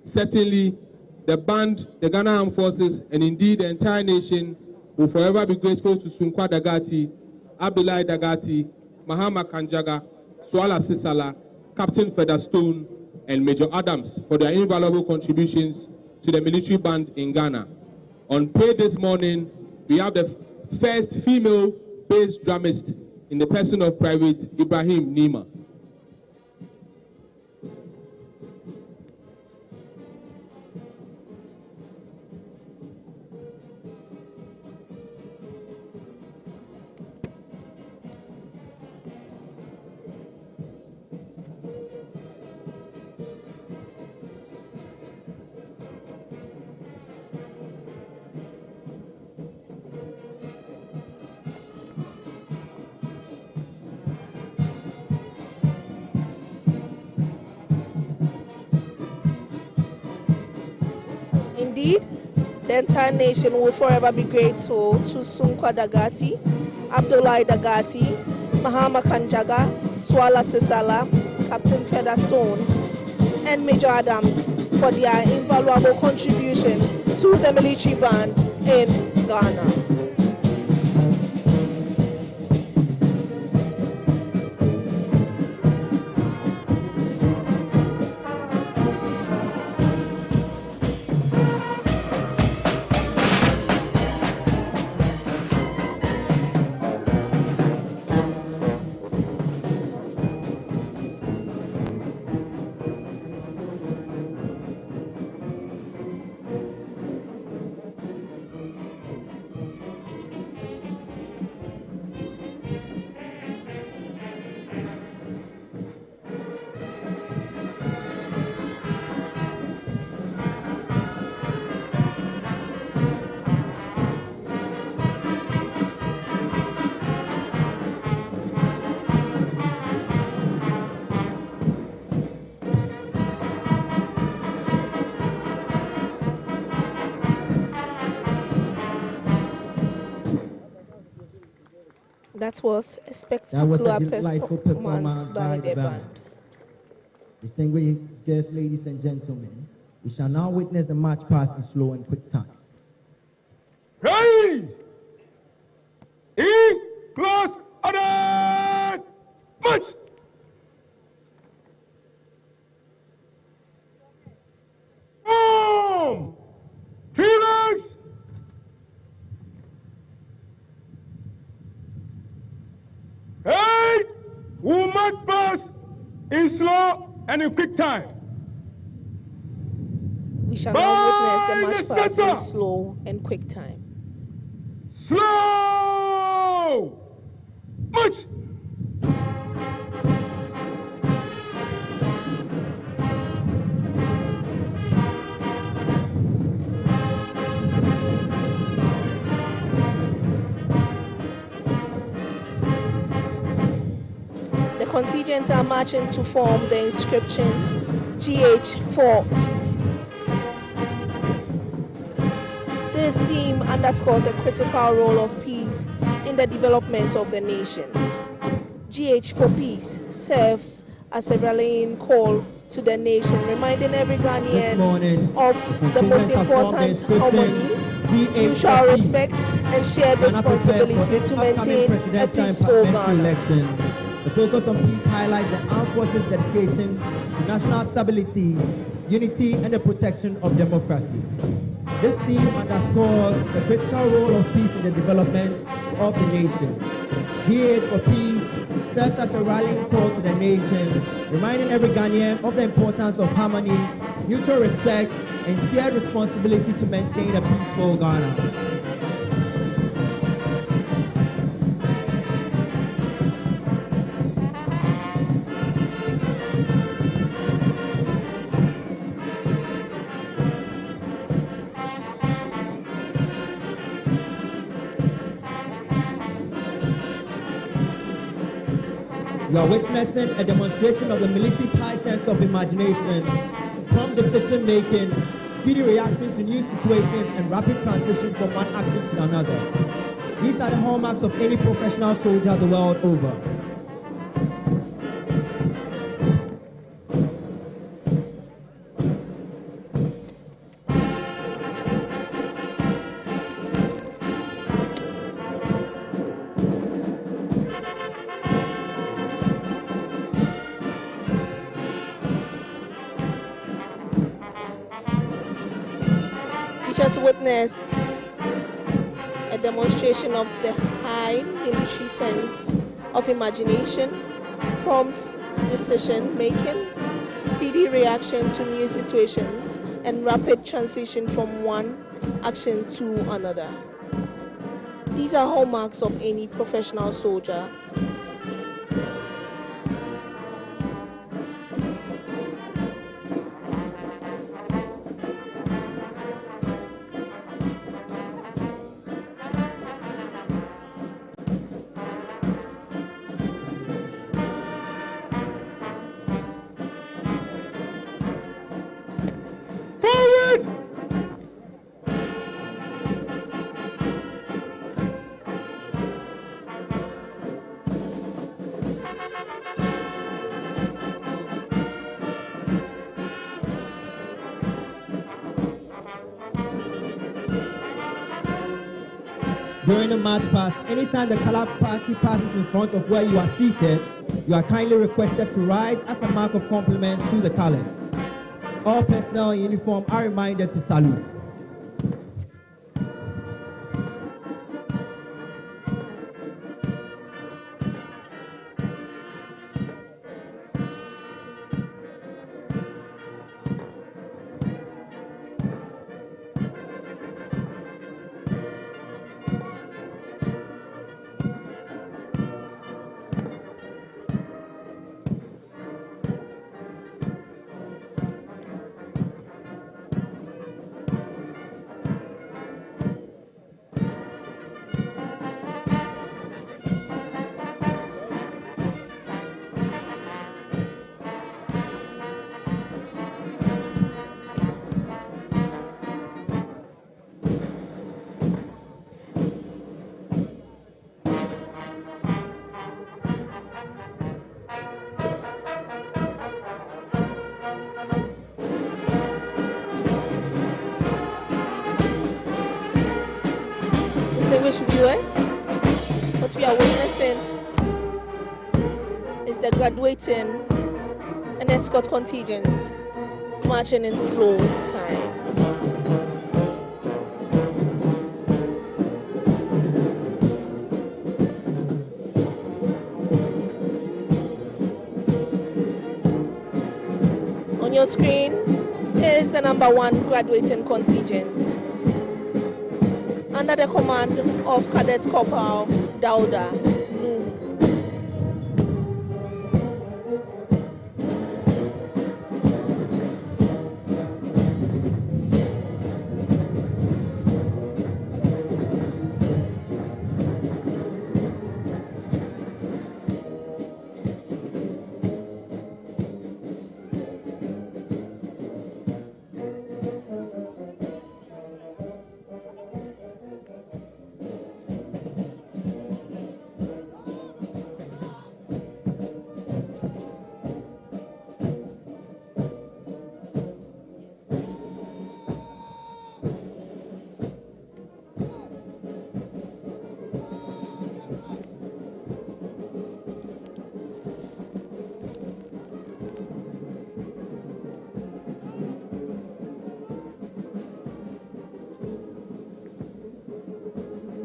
Certainly, the band, the Ghana Armed Forces, and indeed the entire nation will forever be grateful to Sunkwa Dagati, Abdullahi Dagati, Mahama Kanjaga, Swala Sisala, Captain Featherstone, and Major Adams for their invaluable contributions to the military band in Ghana. On parade this morning, we have the first female bass drummist in the person of Private Ibrahim Nima. Indeed, the entire nation will forever be grateful to Sunkwa Dagati, Abdullahi Dagati, Mahama Kanjaga, Swala Sisala, Captain Featherstone, and Major Adams for their invaluable contribution to the military band in Ghana. That was a spectacular performance by the band. Distinguished guests, ladies and gentlemen, we shall now witness the march past in slow and quick time. Ready! In close order! March! Boom! 3 legs! Hey! We must pass in slow and in quick time. We shall now witness the march past in slow and quick time. Slow! March! The contingents are marching to form the inscription GH for Peace. This theme underscores the critical role of peace in the development of the nation. GH for Peace serves as a rallying call to the nation, reminding every Ghanaian of the most important harmony, mutual respect, and shared responsibility to maintain a peaceful Ghana. The focus on peace highlights the armed forces' dedication to national stability, unity, and the protection of democracy. This theme underscores the critical role of peace in the development of the nation. GH for Peace serves as a rallying call to the nation, reminding every Ghanaian of the importance of harmony, mutual respect, and shared responsibility to maintain a peaceful Ghana. You are witnessing a demonstration of the military's high sense of imagination, prompt decision-making, speedy reaction to new situations, and rapid transition from one action to another. These are the hallmarks of any professional soldier the world over. Just witnessed a demonstration of the high military sense of imagination, prompt decision making, speedy reaction to new situations, and rapid transition from one action to another. These are hallmarks of any professional soldier. During the march past, anytime the color party passes in front of where you are seated, you are kindly requested to rise as a mark of compliment to the colors. All personnel in uniform are reminded to salute. Distinguished viewers, what we are witnessing is the graduating and escort contingents marching in slow time. On your screen is the number 1 graduating contingent under the command of Cadet Corporal Dauda.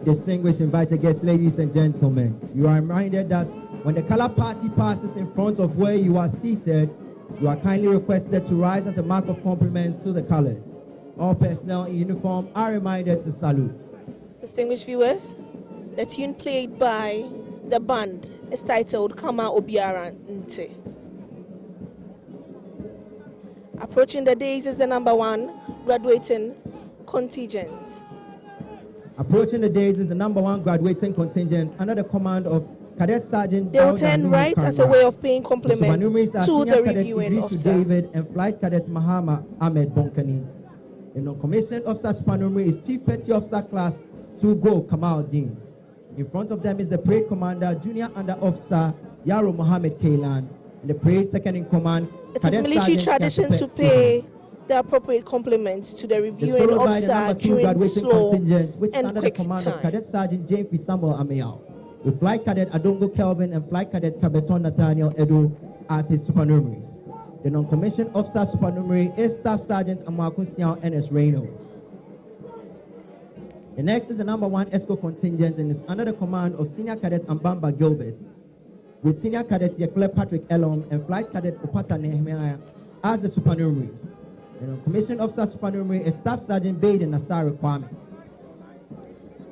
Distinguished invited guests, ladies and gentlemen, you are reminded that when the color party passes in front of where you are seated, you are kindly requested to rise as a mark of compliment to the colors. All personnel in uniform are reminded to salute. Distinguished viewers, the tune played by the band is titled Kama Obiara Nte. Approaching the days is the number 1 graduating contingent. Approaching the days is the number 1 graduating contingent under the command of Cadet Sergeant. They will turn right as a way of paying compliment to the reviewing officer. David and Flight Cadet Mahama Ahmed Bonkani. The non-commissioned officer supernumerary is Chief Petty Officer Class 2 Go Kamal Dean. In front of them is the Parade Commander Junior Under Officer Yaro Mohammed Kailan and the Parade Second in Command. It is military tradition to pay the appropriate compliments to the reviewing officer during slow and quick time. Cadet Sergeant James P. Samuel Amayao, with Flight Cadet Adongo Kelvin and Flight Cadet Cabeton Nathaniel Edu as his supernumeraries. The non-commissioned officer supernumerary is Staff Sergeant Amakunsiao N.S. Reynolds. The next is the number 1 ESCO contingent and is under the command of Senior Cadet Ambamba Gilbert, with Senior Cadet Yekle Patrick Elom and Flight Cadet Opata Nehemiah as the supernumeraries. The non-commissioned officer supernumerary is Staff Sergeant Baden Nasari Kwame.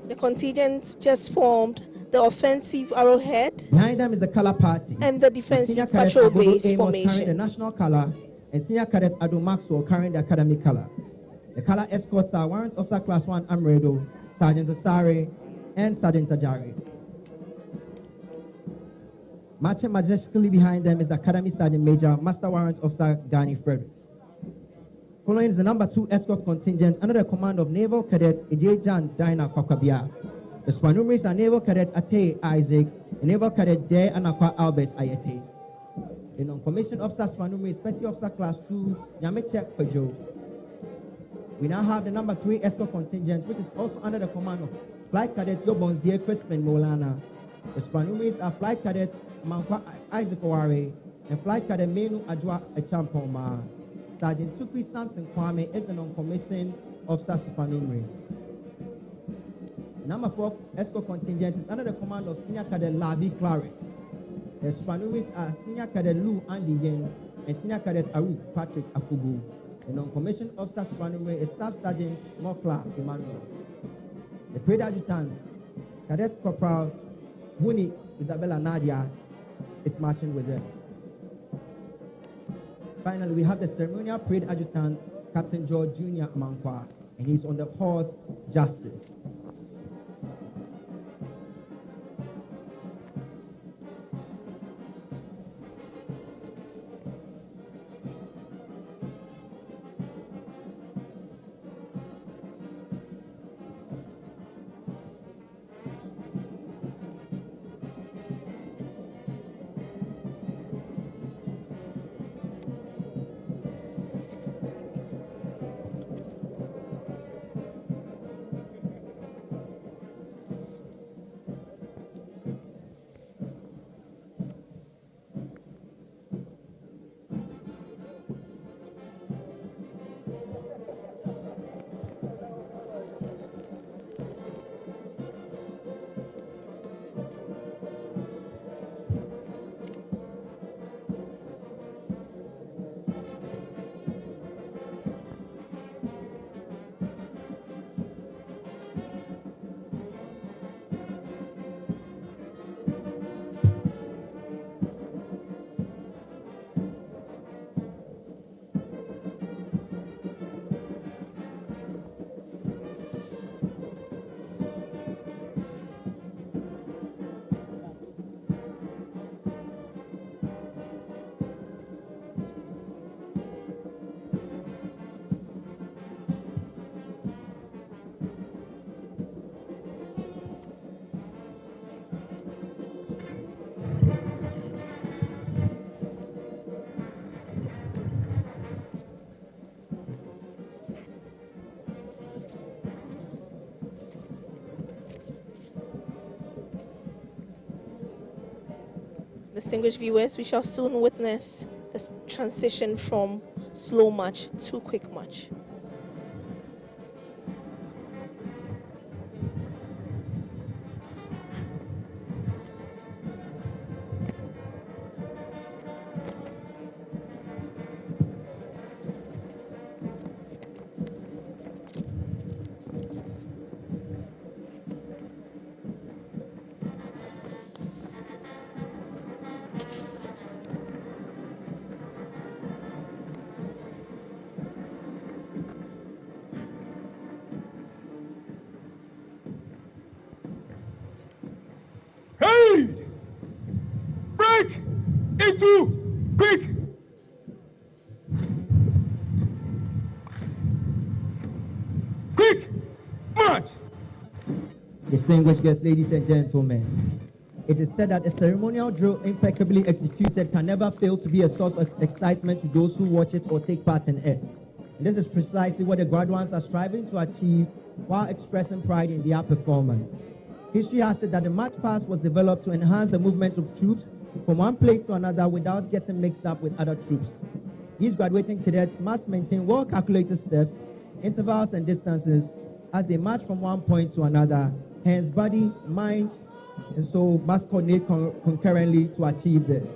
The contingent just formed the offensive arrowhead. Behind them is the color party. And the defensive patrol base formation. Carrying the national color and Senior Cadet Ado Maxwell carrying the academy color. The color escorts are Warrant Officer Class 1 Amredo, Sergeant Asare, and Sergeant Tajari. Marching majestically behind them is the Academy Sergeant Major, Master Warrant Officer Gani Frederick. Following is the number 2 escort contingent under the command of Naval Cadet Ejejan Dina Kwakabia. The supernumeraries are Naval Cadet Ate Isaac and Naval Cadet De Anakwa Albert Ayete. The non-commissioned officer supernumerary is Petty Officer Class 2 Nyamechek Pejo. We now have the number 3 escort contingent, which is also under the command of Flight Cadet Yobonzie Crispin Molana. The supernumeraries are Flight Cadet Mankwa Isaac Oware and Flight Cadet Menu Adwa Echampoma. Sergeant Tukwi Samson Kwame is an non-commissioned officer supernumerary. Number 4 escort contingent is under the command of Senior Cadet Lavi Claret. The supernumeraries are Senior Cadet Lou Andy Yen and Senior Cadet Aru Patrick Afugu. The non-commissioned officer supernumerary is Staff Sergeant Mokla Emmanuel. The parade adjutant, Cadet Corporal Wuni Isabella Nadia, is marching with them. Finally, we have the ceremonial parade adjutant, Captain George Jr. Amankwa, and he's on the horse Justice. Distinguished viewers, we shall soon witness the transition from slow march to quick march. Distinguished guests, ladies and gentlemen, it is said that a ceremonial drill impeccably executed can never fail to be a source of excitement to those who watch it or take part in it. And this is precisely what the graduates are striving to achieve while expressing pride in their performance. History has said that the march past was developed to enhance the movement of troops from one place to another without getting mixed up with other troops. These graduating cadets must maintain well-calculated steps, intervals, and distances as they march from one point to another. Hence, body, mind, and soul must coordinate concurrently to achieve this.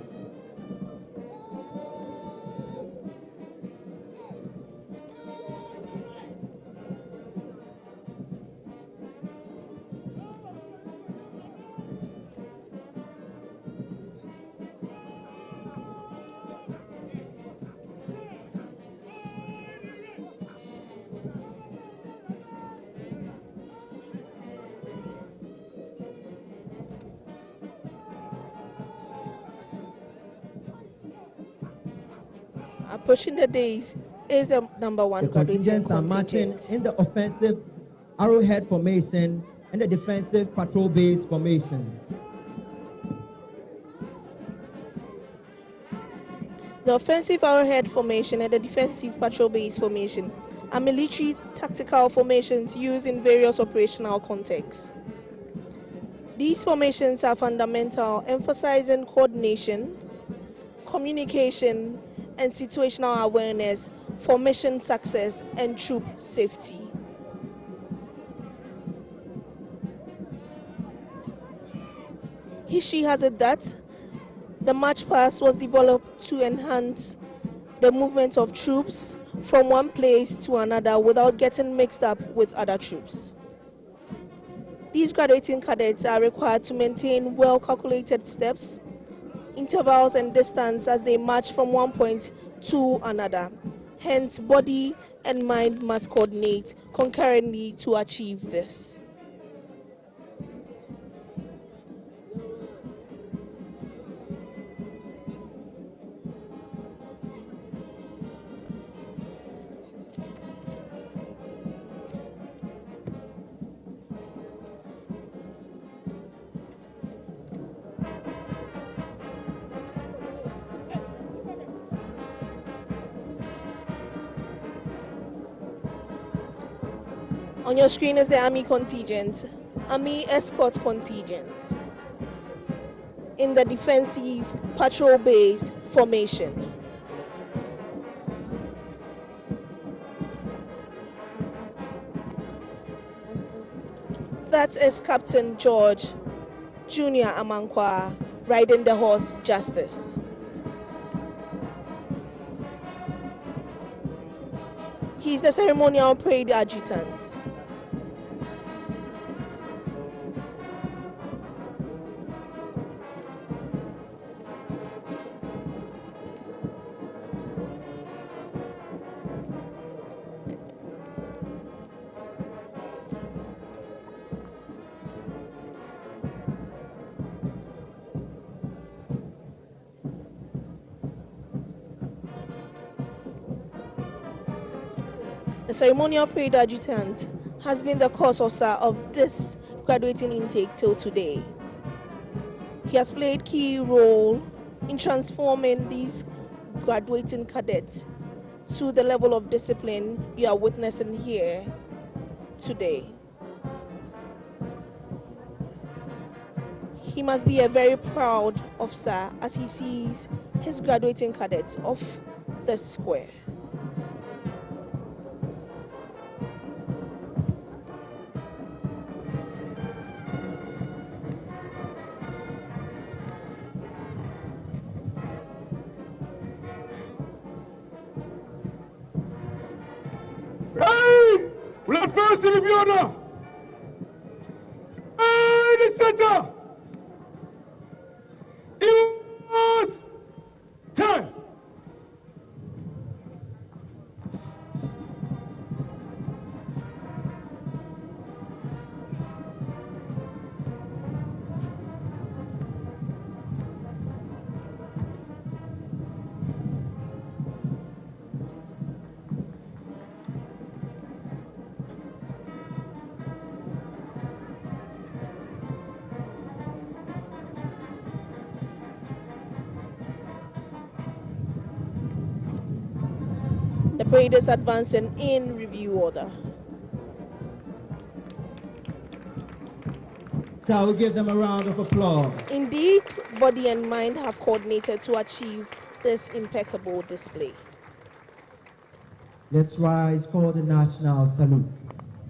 Approaching the days is the number one graduating contingents are marching in the offensive arrowhead formation and the defensive patrol base formations. The offensive arrowhead formation and the defensive patrol base formation are military tactical formations used in various operational contexts. These formations are fundamental, emphasizing coordination, communication, and situational awareness for mission success and troop safety. History has it that the march pass was developed to enhance the movement of troops from one place to another without getting mixed up with other troops. These graduating cadets are required to maintain well-calculated steps, intervals, and distance as they march from one point to another. Hence, body and mind must coordinate concurrently to achieve this. On your screen is the Army contingent, Army Escort Contingent, in the defensive patrol base formation. That is Captain George Jr. Amankwa riding the horse Justice. He is the ceremonial parade adjutant. The ceremonial parade adjutant has been the cause officer of this graduating intake till today. He has played key role in transforming these graduating cadets to the level of discipline you are witnessing here today. He must be a very proud officer as he sees his graduating cadets off the square. Hey! We'll first in the order! Hey, the center! It was time! The parade is advancing in review order. Shall we give them a round of applause? Indeed, body and mind have coordinated to achieve this impeccable display. Let's rise for the national salute.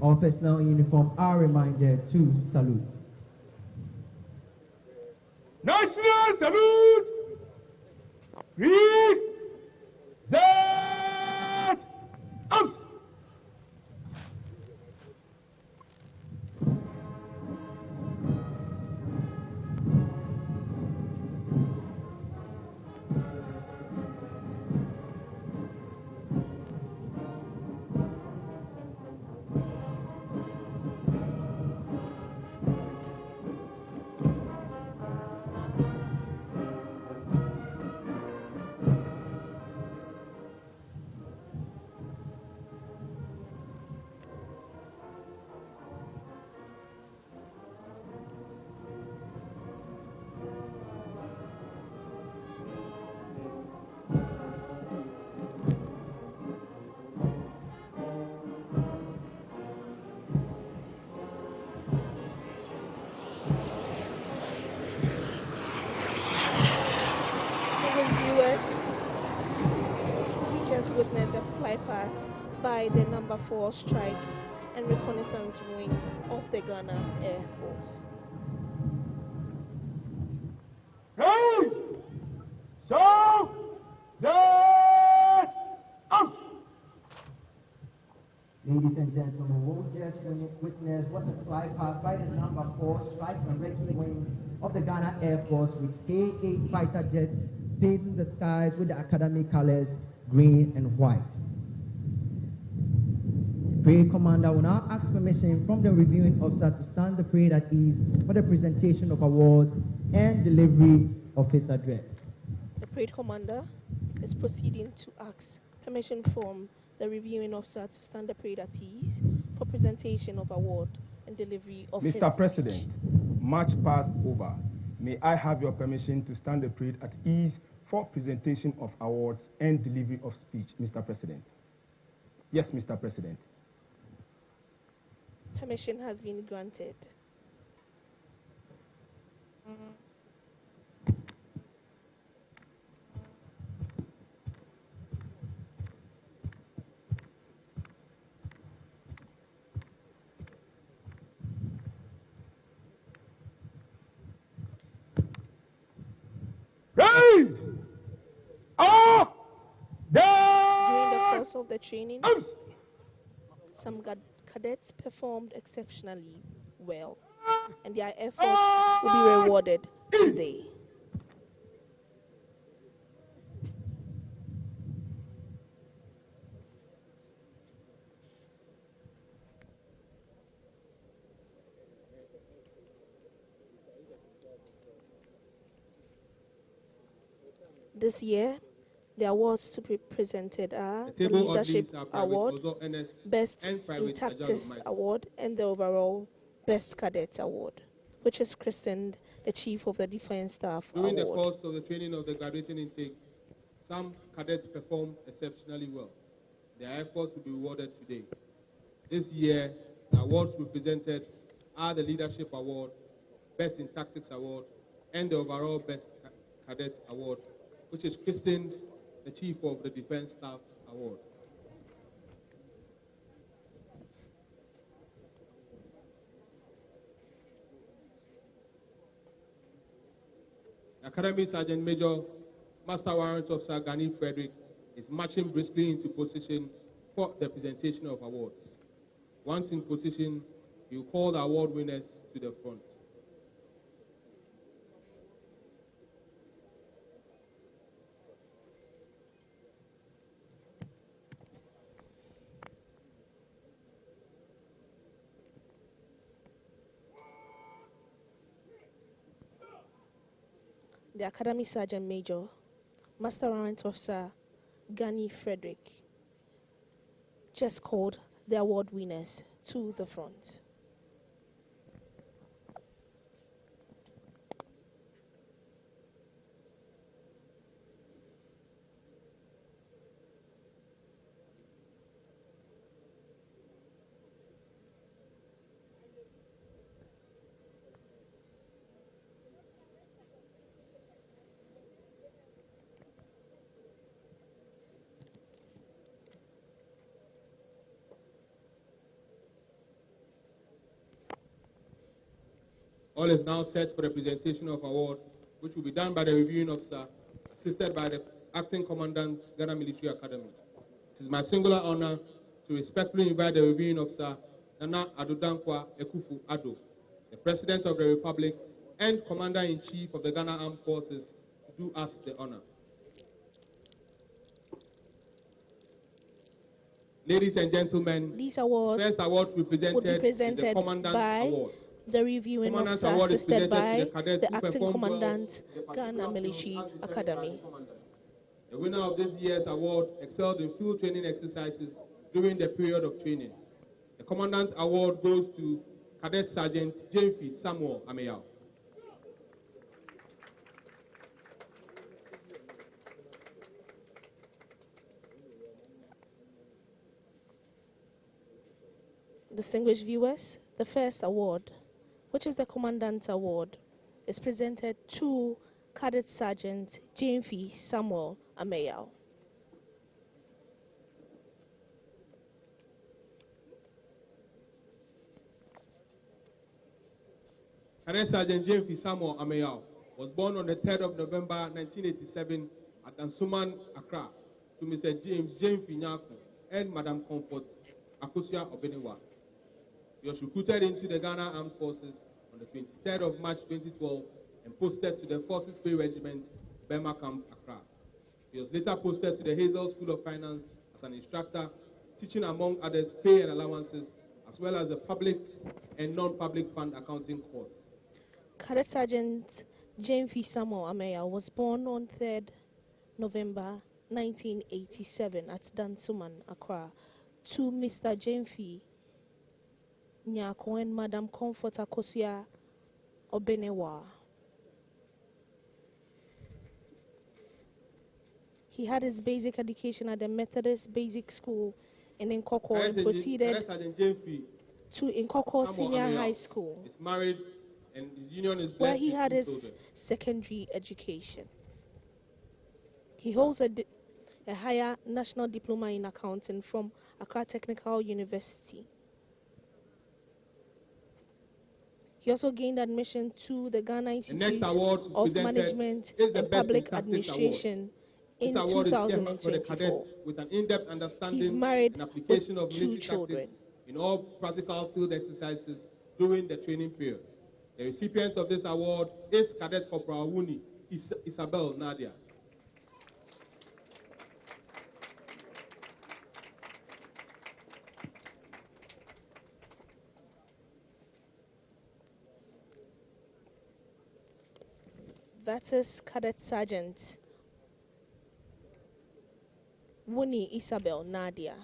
All personnel in uniform are reminded to salute. National salute! Present! Arms! has witnessed the flypast by the number 4 strike and reconnaissance wing of the Ghana Air Force. Hey! So, out! Ladies and gentlemen, what we just witnessed was a flypast by the number 4 strike and wrecking wing of the Ghana Air Force with K-8 fighter jets painting the skies with the academy colors green and white. The parade commander will now ask permission from the reviewing officer to stand the parade at ease for the presentation of awards and delivery of his address. The parade commander is proceeding to ask permission from the reviewing officer to stand the parade at ease for presentation of award and delivery of his Mr. President, speech. march past over. May I have your permission to stand the parade at ease for presentation of awards and delivery of speech, Mr. President? Yes, Mr. President. Permission has been granted. Raid! Up! Down! During the course of the training, some cadets performed exceptionally well, and their efforts will be rewarded today. This year, the awards to be presented are the Leadership Award, Best in Tactics Award, and the overall Best Cadet Award, which is christened the Chief of the Defense Staff During the Award. course of the training of the graduating intake, some cadets performed exceptionally well. Their efforts will be rewarded today. This year, the awards to be presented are the Leadership Award, Best in Tactics Award, and the overall Best Cadet Award, which is christened the Chief of the Defense Staff Award. Academy Sergeant Major Master Warrant Officer Gani Frederick is marching briskly into position for the presentation of awards. Once in position, he will call the award winners to the front. The Academy Sergeant Major, Master Warrant Officer Gani Frederick, just called the award winners to the front. All is now set for the presentation of award, which will be done by the reviewing officer, assisted by the acting commandant, Ghana Military Academy. It is my singular honor to respectfully invite the reviewing officer, Nana Adodankwa Ekufu Addo, the President of the Republic and Commander-in-Chief of the Ghana Armed Forces, to do us the honor. Ladies and gentlemen, These awards first award will be presented is the Commandant by Award. the reviewing Commandant's officer award is assisted presented to by cadets the who acting performed well commandant, in the Ghana particular Military field as decided by the Academy. commandant. The winner of this year's award excelled in field training exercises during the period of training. The Commandant's Award goes to Cadet Sergeant James Samuel Ameyao. Distinguished viewers, the first award, which is the Commandant's Award, is presented to Cadet Sergeant James Samuel Ameyao. Cadet Sergeant James Samuel Ameyao was born on the 3rd of November 1987 at Ansuman, Accra, to Mr. James Nyako and Madam Comfort Akosia Obenewa. He was recruited into the Ghana Armed Forces on the 23rd of March 2012 and posted to the Forces Pay Regiment, Burma Camp, Accra. He was later posted to the Hazel School of Finance as an instructor, teaching among others pay and allowances, as well as the public and non-public fund accounting course. Cadet Sergeant James Samuel Ameya was born on 3rd November 1987 at Dansuman, Accra, to Mr. James Nyako and Madam Comfort Akosia Obenewa. He had his basic education at the Methodist Basic School in Nkoko and proceeded to Nkoko Senior High School, is married and his union is where he had his secondary education. He holds a higher national diploma in accounting from Accra Technical University. He also gained admission to the Ghana Institute of Management and Public Administration in 2024. With an in-depth understanding He's married and application with of 2 military children. tactics in all practical field exercises during the training period. The recipient of this award is Cadet Corporal Wuni Isabel Nadia. That is Cadet Sergeant Wuni Isabel Nadia.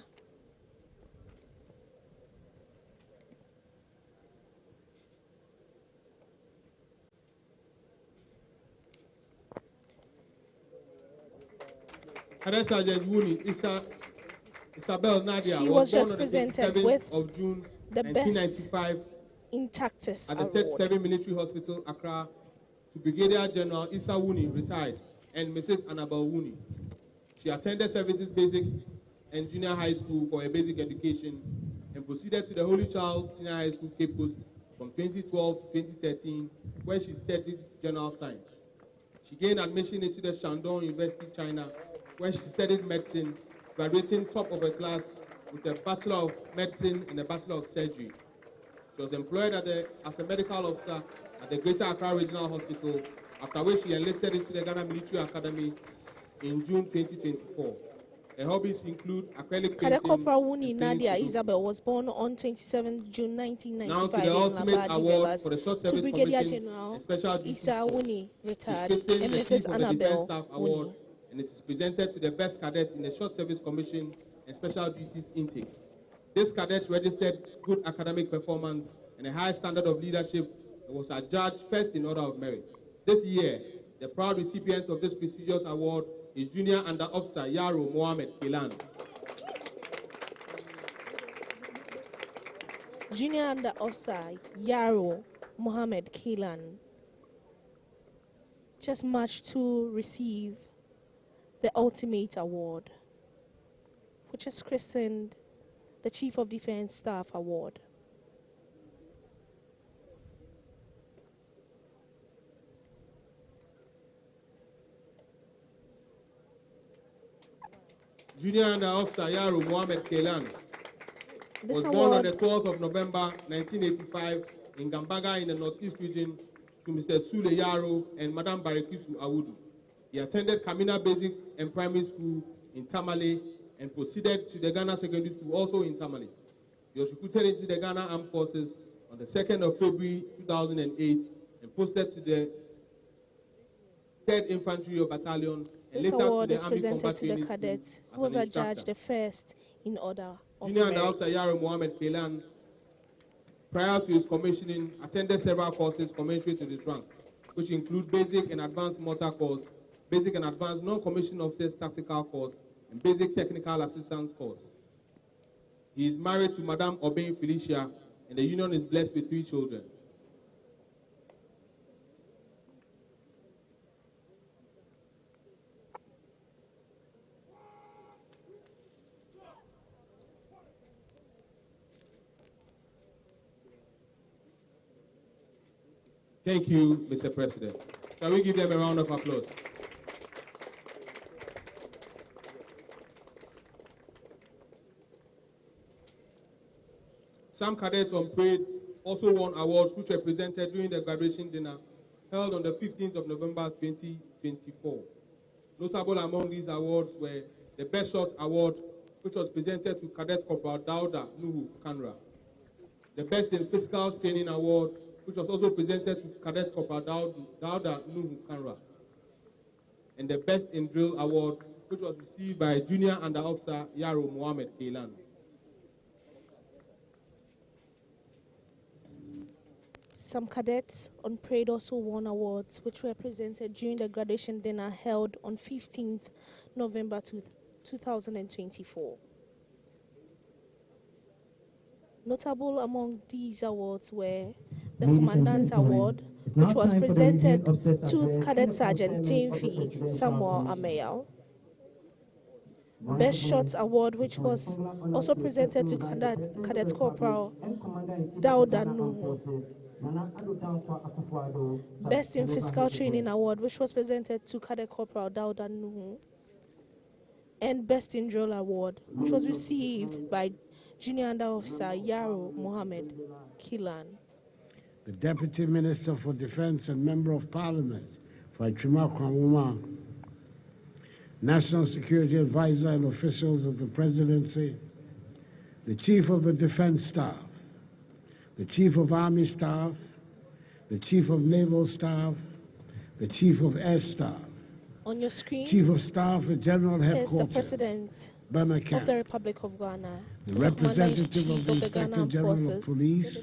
Cadet Sergeant Wuni Isabel Nadia She was born just on the presented 27th with of June the best 1995 in tactics at the award. 37 Military Hospital, Accra, to Brigadier General Issa Wuni, retired, and Mrs. Annabel Wuni. She attended Services Basic and Junior High School for her basic education and proceeded to the Holy Child Senior High School, Cape Coast, from 2012 to 2013, where she studied general science. She gained admission into the Shandong University, China, where she studied medicine, graduating top of her class with a Bachelor of Medicine and a Bachelor of Surgery. She was employed as a medical officer at the Greater Accra Regional Hospital, after which she enlisted into the Ghana Military Academy in June 2024. Her hobbies include acrylic Cadet painting. Corporal Wuni Nadia Photography. Isabel was born on 27 June Now 1995 to the in ultimate Labadi award for the Villas Short to Service Brigadier Commission General and Special Duties Issa Corps. Wuni, retired, It's Christine, and the Mrs. Chief of the Defense Annabel Staff Award, Wuni. and it is presented to the best cadet in the Short Service Commission and Special Duties intake. This cadet registered good academic performance and a high standard of leadership and was adjudged first in order of merit. This year, the proud recipient of this prestigious award is Junior Under Officer Yaro Mohammed Kilan. Junior Under Officer Yaro Mohammed Kilan just marched to receive the ultimate award, which is christened the Chief of Defense Staff Award. Junior Under Officer Yaro Mohammed Kilan This was born on the award 12th of November 1985 in Gambaga in the Northeast region to Mr. Sule Yaro and Madam Barikisu Awudu. He attended Kamina Basic and Primary School in Tamale and proceeded to the Ghana Secondary School also in Tamale. He was recruited into the Ghana Armed Forces on the 2nd of February 2008 and posted to the 3rd Infantry Battalion and This later award to is the Army presented Combat to the Training School cadets as who was an adjudged instructor. the first in order of Junior Under merit. Officer Yaro Mohammed Kelan, prior to his commissioning, attended several courses commensurate to his rank, which include basic and advanced motor course, basic and advanced non-commissioned officers tactical course, and basic technical assistance course. He is married to Madame Obain Felicia, and the union is blessed with 3 children. Thank you, Mr. President. Shall we give them a round of applause? Some cadets on parade also won awards which were presented during the graduation dinner held on the 15th of November 2024. Notable among these awards were the Best Shot Award, which was presented to Cadet Corporal Dauda Nuhu Kanra. The Best in Physical Training Award, which was also presented to Cadet Corporal Dauda Nuhu Kanra. And the Best in Drill Award, which was received by Junior Under Officer Yaro Mohammed Kailan. Some cadets on parade also won awards which were presented during the graduation dinner held on 15th November 2024. Notable among these awards were the Commandant's Award, which was presented to Cadet Sergeant James Samuel Ameyao. Best Shots Award, which was also presented to Cadet Corporal Dauda Nuhu. Best in Physical Training Award, which was presented to Cadet Corporal Dauda Nuhu. And Best in Drill Award, which was received by Junior Under Officer Yaro Mohammed Kilan. The Deputy Minister for Defense and Member of Parliament for Trima Kwamuma, National Security Advisor and officials of the Presidency, the Chief of the Defense Staff, the Chief of Army Staff, the Chief of Naval Staff, the Chief of Air Staff. On your screen, Chief of Staff at General Headquarters, is the President of the Republic of Ghana, the representative of the Inspector General of Police,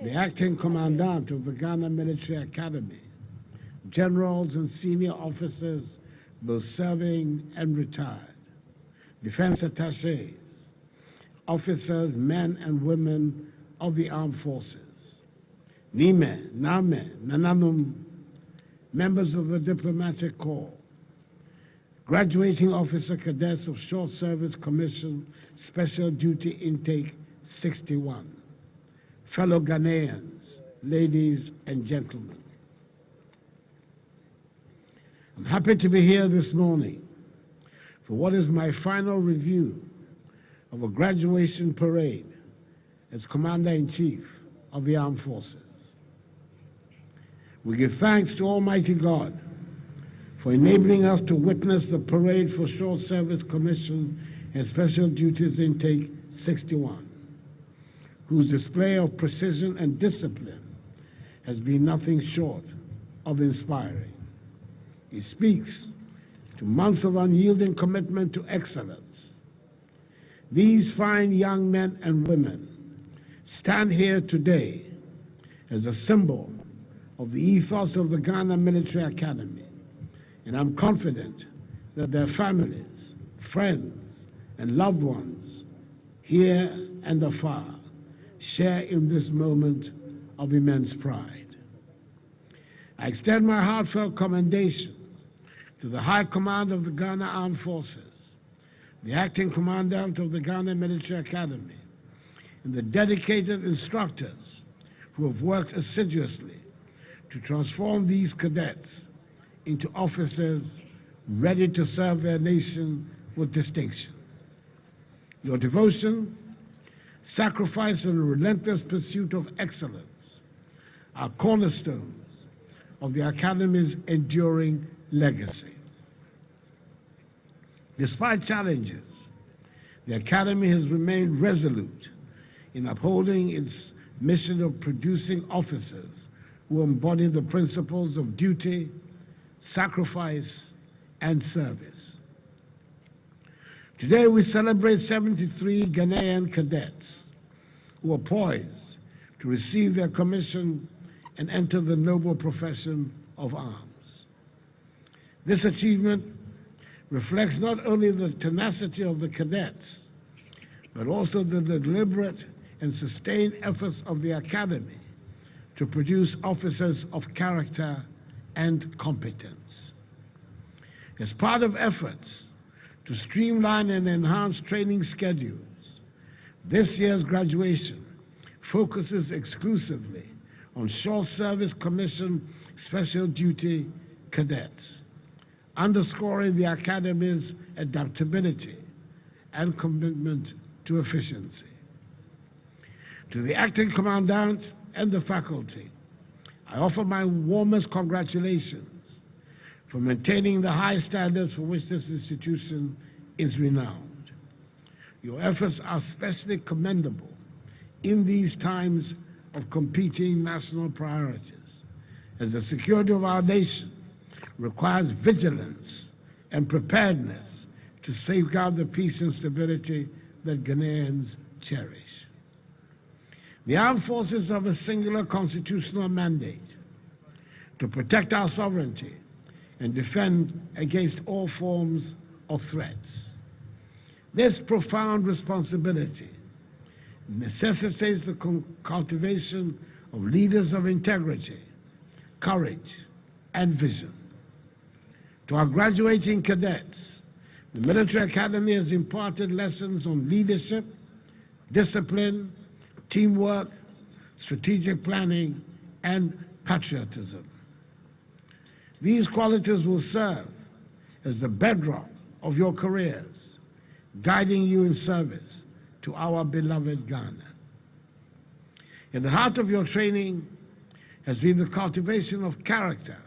the Acting Commandant of the Ghana Military Academy, generals and senior officers, both serving and retired, defense attachés, officers, men and women of the armed forces, Nime, Name, Nananum, members of the diplomatic corps, graduating officer cadets of Short Service Commission Special Duty Intake 61, fellow Ghanaians, ladies and gentlemen. I'm happy to be here this morning for what is my final review of a graduation parade as Commander-in-Chief of the Armed Forces. We give thanks to Almighty God for enabling us to witness the parade for Short Service Commission and Special Duties Intake 61, whose display of precision and discipline has been nothing short of inspiring. It speaks to months of unyielding commitment to excellence. These fine young men and women stand here today as a symbol of the ethos of the Ghana Military Academy, and I'm confident that their families, friends, and loved ones, here and afar, share in this moment of immense pride. I extend my heartfelt commendation to the High Command of the Ghana Armed Forces, the Acting Commandant of the Ghana Military Academy, and the dedicated instructors who have worked assiduously to transform these cadets into officers ready to serve their nation with distinction. Your devotion, sacrifice, and relentless pursuit of excellence are cornerstones of the Academy's enduring legacy. Despite challenges, the Academy has remained resolute in upholding its mission of producing officers who embody the principles of duty, sacrifice, and service. Today we celebrate 73 Ghanaian cadets who are poised to receive their commission and enter the noble profession of arms. This achievement reflects not only the tenacity of the cadets, but also the deliberate and sustained efforts of the Academy to produce officers of character and competence. As part of efforts to streamline and enhance training schedules, this year's graduation focuses exclusively on Shore Service Commission Special Duty cadets, underscoring the Academy's adaptability and commitment to efficiency. To the acting commandant and the faculty, I offer my warmest congratulations for maintaining the high standards for which this institution is renowned. Your efforts are especially commendable in these times of competing national priorities, as the security of our nation requires vigilance and preparedness to safeguard the peace and stability that Ghanaians cherish. The armed forces have a singular constitutional mandate to protect our sovereignty and defend against all forms of threats. This profound responsibility necessitates the cultivation of leaders of integrity, courage, and vision. To our graduating cadets, the Military Academy has imparted lessons on leadership, discipline, teamwork, strategic planning, and patriotism. These qualities will serve as the bedrock of your careers, guiding you in service to our beloved Ghana. In the heart of your training has been the cultivation of character,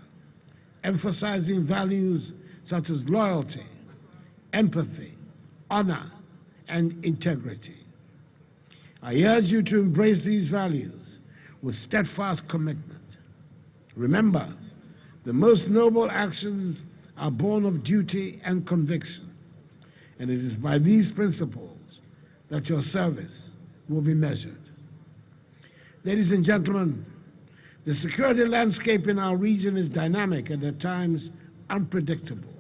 emphasizing values such as loyalty, empathy, honor, and integrity. I urge you to embrace these values with steadfast commitment. Remember, the most noble actions are born of duty and conviction, and it is by these principles that your service will be measured. Ladies and gentlemen, the security landscape in our region is dynamic and at times unpredictable.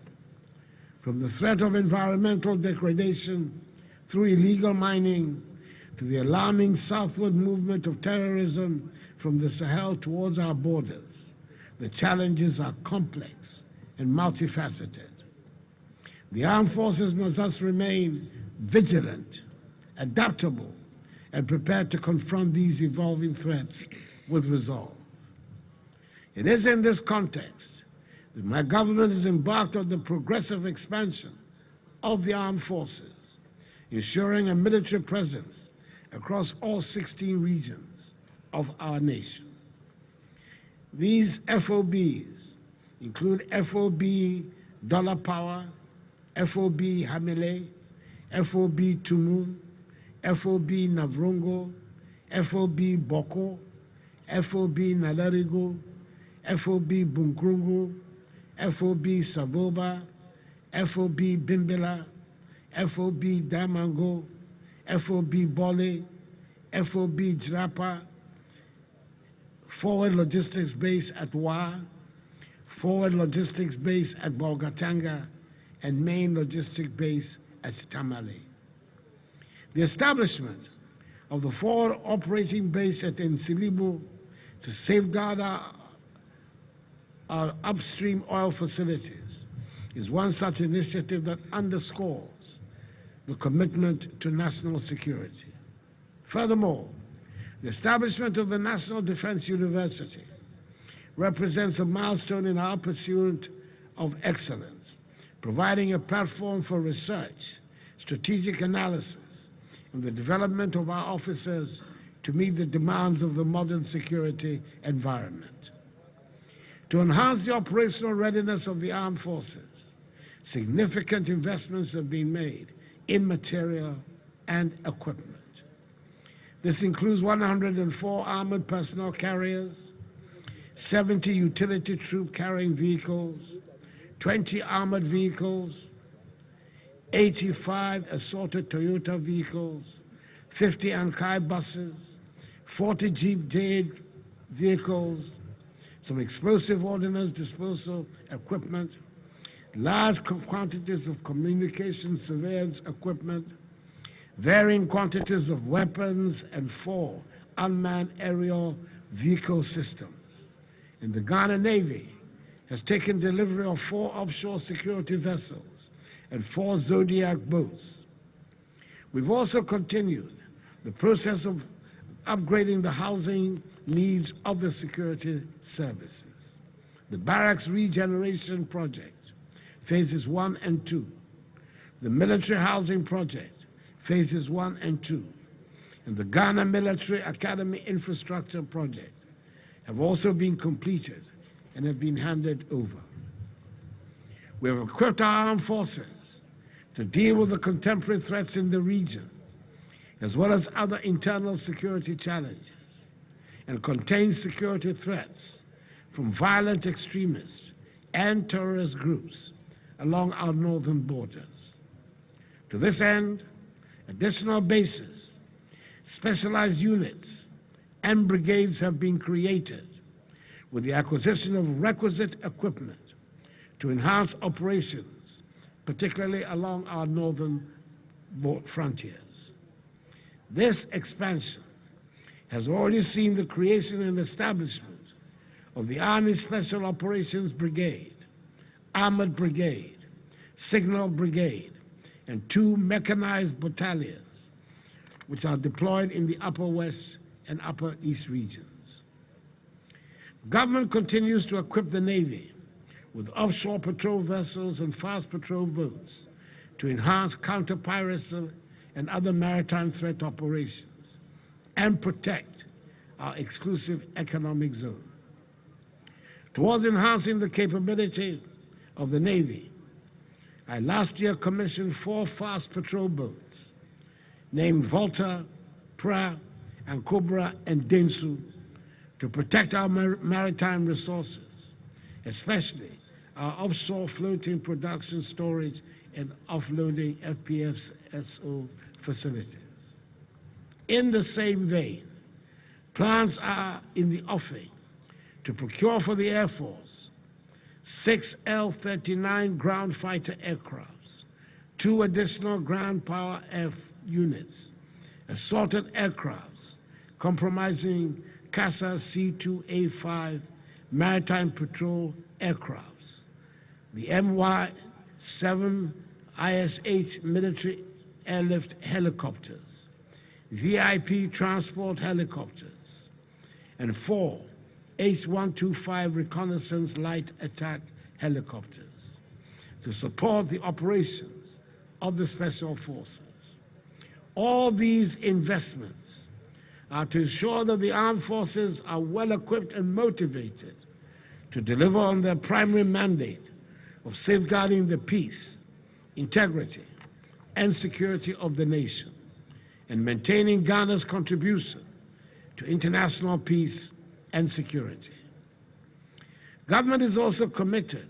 From the threat of environmental degradation through illegal mining to the alarming southward movement of terrorism from the Sahel towards our borders, the challenges are complex and multifaceted. The armed forces must thus remain vigilant, adaptable, and prepared to confront these evolving threats with resolve. It is in this context that my government has embarked on the progressive expansion of the armed forces, ensuring a military presence across all 16 regions of our nation. These FOBs include FOB Dollar Power, FOB Hamile, FOB Tumu, FOB Navrongo, FOB Boko, FOB Nalarigo, FOB Bunkrungu, FOB Savoba, FOB Bimbela, FOB Damango, FOB Bole, FOB Jrapa, Forward Logistics Base at Wa, Forward Logistics Base at Bolgatanga, and Main Logistics Base at Tamale. The establishment of the Forward Operating Base at Nsilibu to safeguard our upstream oil facilities is one such initiative that underscores the commitment to national security. Furthermore, the establishment of the National Defense University represents a milestone in our pursuit of excellence, providing a platform for research, strategic analysis, and the development of our officers to meet the demands of the modern security environment. To enhance the operational readiness of the armed forces, significant investments have been made in material and equipment. This includes 104 armored personnel carriers, 70 utility troop carrying vehicles, 20 armored vehicles, 85 assorted Toyota vehicles, 50 Ankai buses, 40 Jeep Jade vehicles, some explosive ordnance disposal equipment, large quantities of communication surveillance equipment, varying quantities of weapons, and 4 unmanned aerial vehicle systems. And the Ghana Navy has taken delivery of 4 offshore security vessels and 4 Zodiac boats. We've also continued the process of upgrading the housing needs of the security services. The Barracks Regeneration Project, Phases 1 and 2, the Military Housing Project, Phases 1 and 2, and the Ghana Military Academy Infrastructure Project have also been completed and have been handed over. We have equipped our armed forces to deal with the contemporary threats in the region, as well as other internal security challenges, and contain security threats from violent extremists and terrorist groups along our northern borders. To this end, additional bases, specialized units, and brigades have been created with the acquisition of requisite equipment to enhance operations, particularly along our northern frontiers. This expansion has already seen the creation and establishment of the Army Special Operations Brigade, Armored Brigade, Signal Brigade, and 2 mechanized battalions, which are deployed in the Upper West and Upper East regions. Government continues to equip the Navy with offshore patrol vessels and fast patrol boats to enhance counter-piracy and other maritime threat operations and protect our exclusive economic zone. Towards enhancing the capability of the Navy, I last year commissioned 4 fast patrol boats named Volta, Pra, and Cobra and Densu to protect our maritime resources, especially our offshore floating production, storage, and offloading FPSO facilities. In the same vein, plans are in the offing to procure for the Air Force 6 L-39 ground fighter aircrafts, 2 additional ground power air units, assorted aircrafts comprising CASA C-2A5 maritime patrol aircrafts, the MY-7 ISH military airlift helicopters, VIP transport helicopters, and 4 H-125 reconnaissance light attack helicopters to support the operations of the Special Forces. All these investments are to ensure that the armed forces are well equipped and motivated to deliver on their primary mandate of safeguarding the peace, integrity, and security of the nation, and maintaining Ghana's contribution to international peace and security. Government is also committed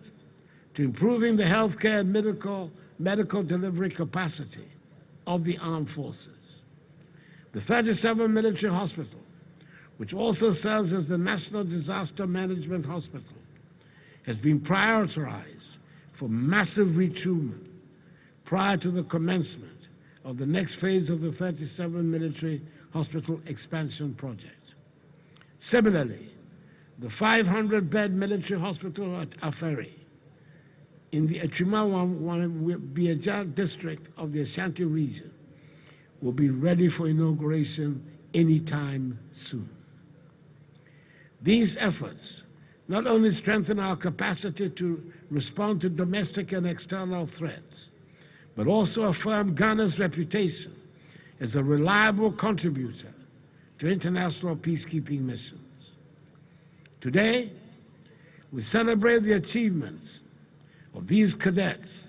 to improving the healthcare and medical delivery capacity of the armed forces. The 37 Military Hospital, which also serves as the National Disaster Management Hospital, has been prioritized for massive retoolment prior to the commencement of the next phase of the 37 Military Hospital expansion project. Similarly, the 500-bed military hospital at Aferi in the Etrimawa district of the Ashanti region will be ready for inauguration anytime soon. These efforts not only strengthen our capacity to respond to domestic and external threats, but also affirm Ghana's reputation as a reliable contributor to international peacekeeping missions. Today, we celebrate the achievements of these cadets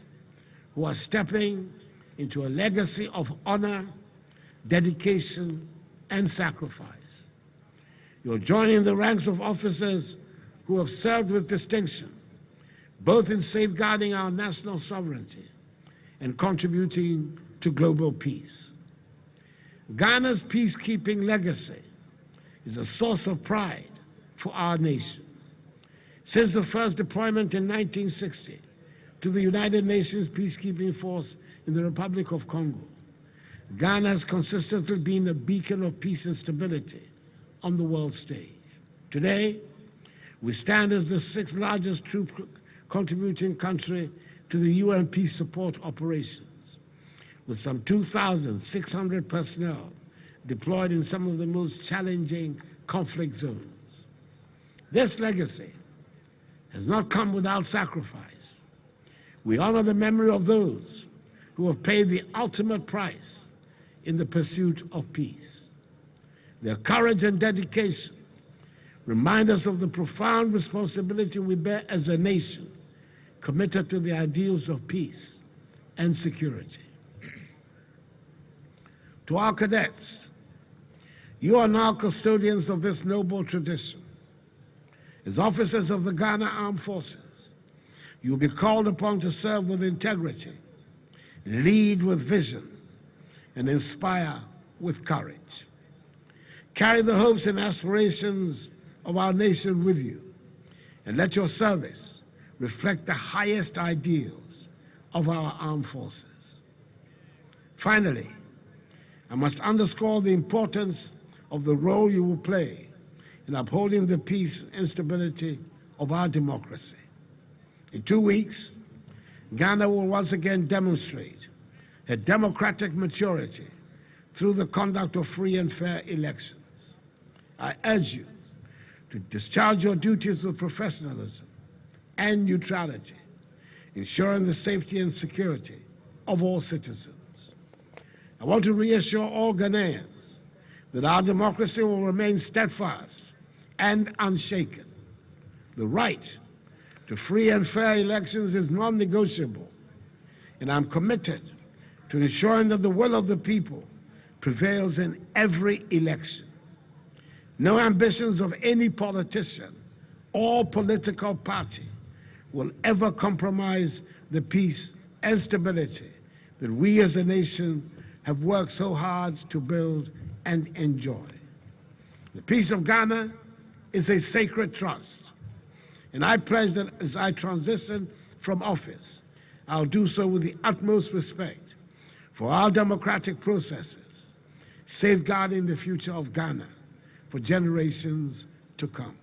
who are stepping into a legacy of honor, dedication, and sacrifice. You're joining the ranks of officers who have served with distinction, both in safeguarding our national sovereignty and contributing to global peace. Ghana's peacekeeping legacy is a source of pride for our nation. Since the first deployment in 1960 to the United Nations Peacekeeping Force in the Republic of Congo, Ghana has consistently been a beacon of peace and stability on the world stage. Today, we stand as the 6th largest troop contributing country to the UN peace support operations, with some 2,600 personnel deployed in some of the most challenging conflict zones. This legacy has not come without sacrifice. We honor the memory of those who have paid the ultimate price in the pursuit of peace. Their courage and dedication remind us of the profound responsibility we bear as a nation committed to the ideals of peace and security. To our cadets, you are now custodians of this noble tradition. As officers of the Ghana Armed Forces, you will be called upon to serve with integrity, lead with vision, and inspire with courage. Carry the hopes and aspirations of our nation with you, and let your service reflect the highest ideals of our armed forces. Finally, I must underscore the importance of the role you will play in upholding the peace and stability of our democracy. In 2 weeks, Ghana will once again demonstrate a democratic maturity through the conduct of free and fair elections. I urge you to discharge your duties with professionalism and neutrality, ensuring the safety and security of all citizens. I want to reassure all Ghanaians that our democracy will remain steadfast and unshaken. The right to free and fair elections is non-negotiable, and I'm committed to ensuring that the will of the people prevails in every election. No ambitions of any politician or political party will ever compromise the peace and stability that we as a nation have worked so hard to build and enjoy. The peace of Ghana is a sacred trust, and I pledge that as I transition from office, I'll do so with the utmost respect for our democratic processes, safeguarding the future of Ghana for generations to come.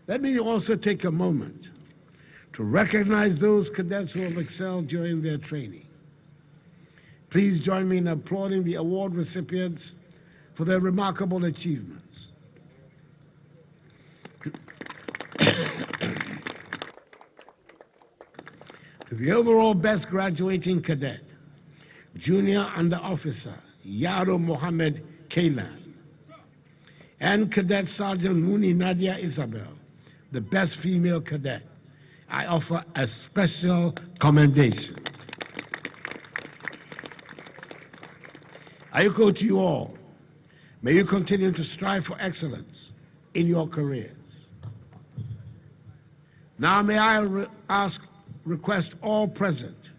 Let me also take a moment to recognize those cadets who have excelled during their training. Please join me in applauding the award recipients for their remarkable achievements. To the overall best graduating cadet, Junior Under Officer Yaro Mohammed Kailan, and Cadet Sergeant Muni Nadia Isabel, the best female cadet, I offer a special commendation. I echo to you all, may you continue to strive for excellence in your careers. Now may I request all present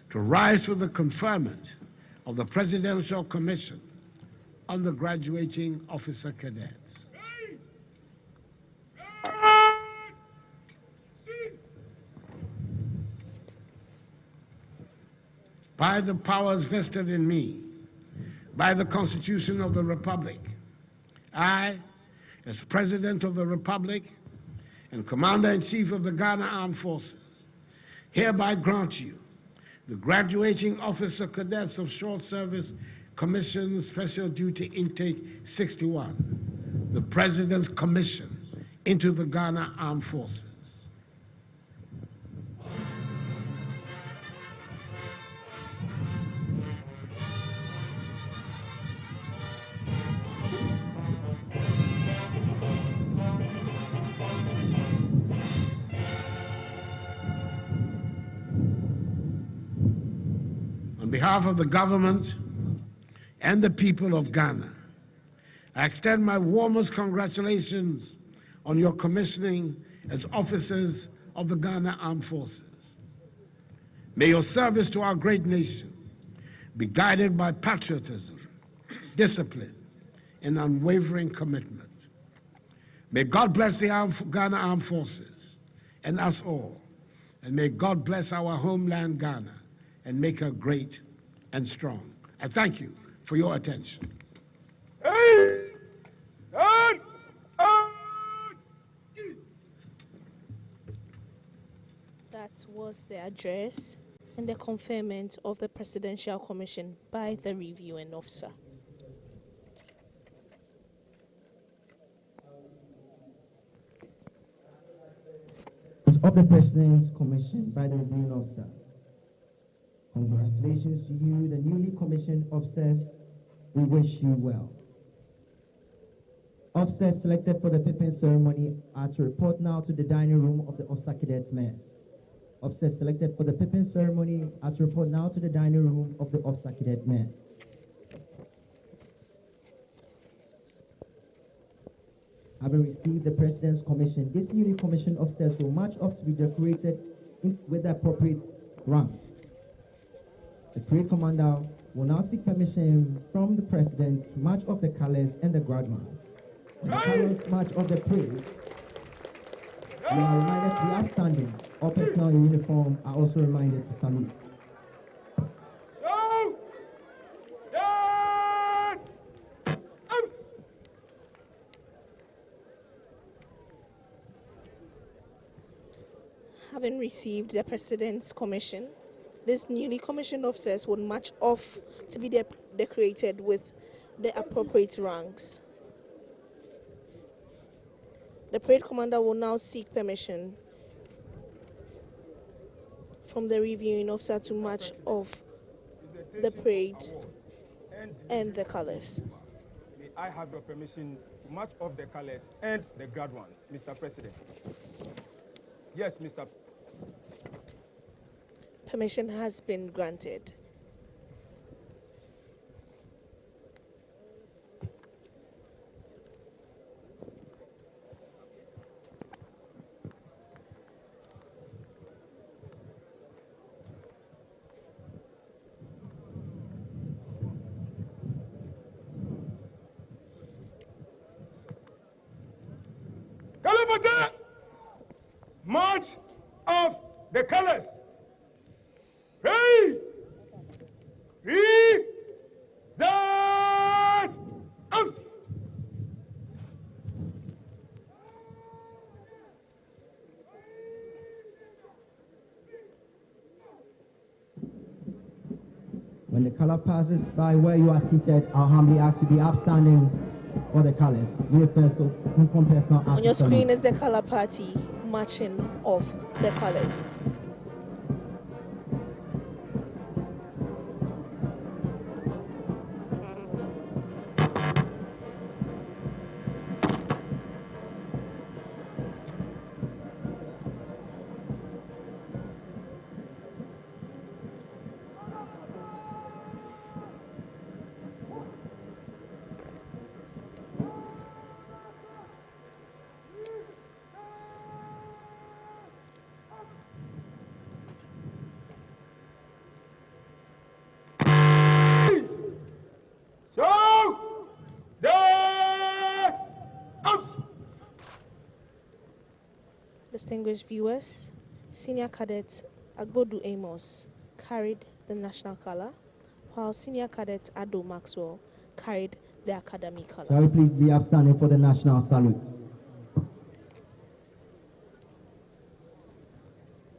to rise for the conferment of the Presidential Commission on the Graduating Officer Cadets. By the powers vested in me, by the Constitution of the Republic, I, as President of the Republic and Commander-in-Chief of the Ghana Armed Forces, hereby grant you the Graduating Officer Cadets of Short Service Commission Special Duty Intake 61, the President's Commission into the Ghana Armed Forces. On behalf of the government and the people of Ghana, I extend my warmest congratulations on your commissioning as officers of the Ghana Armed Forces. May your service to our great nation be guided by patriotism, discipline, and unwavering commitment. May God bless the Ghana Armed Forces and us all, and may God bless our homeland Ghana and make her great and strong. I thank you for your attention. That was the address and the conferment of the Presidential Commission by the reviewing officer. of the President's Commission by the reviewing officer. Congratulations to you, the newly commissioned officers. We wish you well. Officers selected for the pippin ceremony are to report now to the dining room of the officer cadets mess. Officers selected for the pippin ceremony are to report now to the dining room of the officer cadet mess. Having received the President's Commission, these newly commissioned officers will march off to be decorated with the appropriate rank. The parade commander will now seek permission from the President to march off the colors and the guardman. On the colors march of the parade, we are reminded to be upstanding. All personnel in uniform are also reminded to salute. Having received the President's Commission, these newly commissioned officers would march off to be decorated with the appropriate ranks. The parade commander will now seek permission from the reviewing officer to march off the parade and the colors. May I have your permission to march off the colors and the guard ones, Mr. President? Yes, Mr. Permission has been granted. March of the colors. Hey! That! Out! When the color passes by where you are seated, I'll humbly ask you to be upstanding for the colors. On your screen is the color party marching off the colors. Distinguished viewers, Senior Cadet Agbodu Amos carried the national color, while Senior Cadet Ado Maxwell carried the academy color. Shall we please be upstanding for the national salute?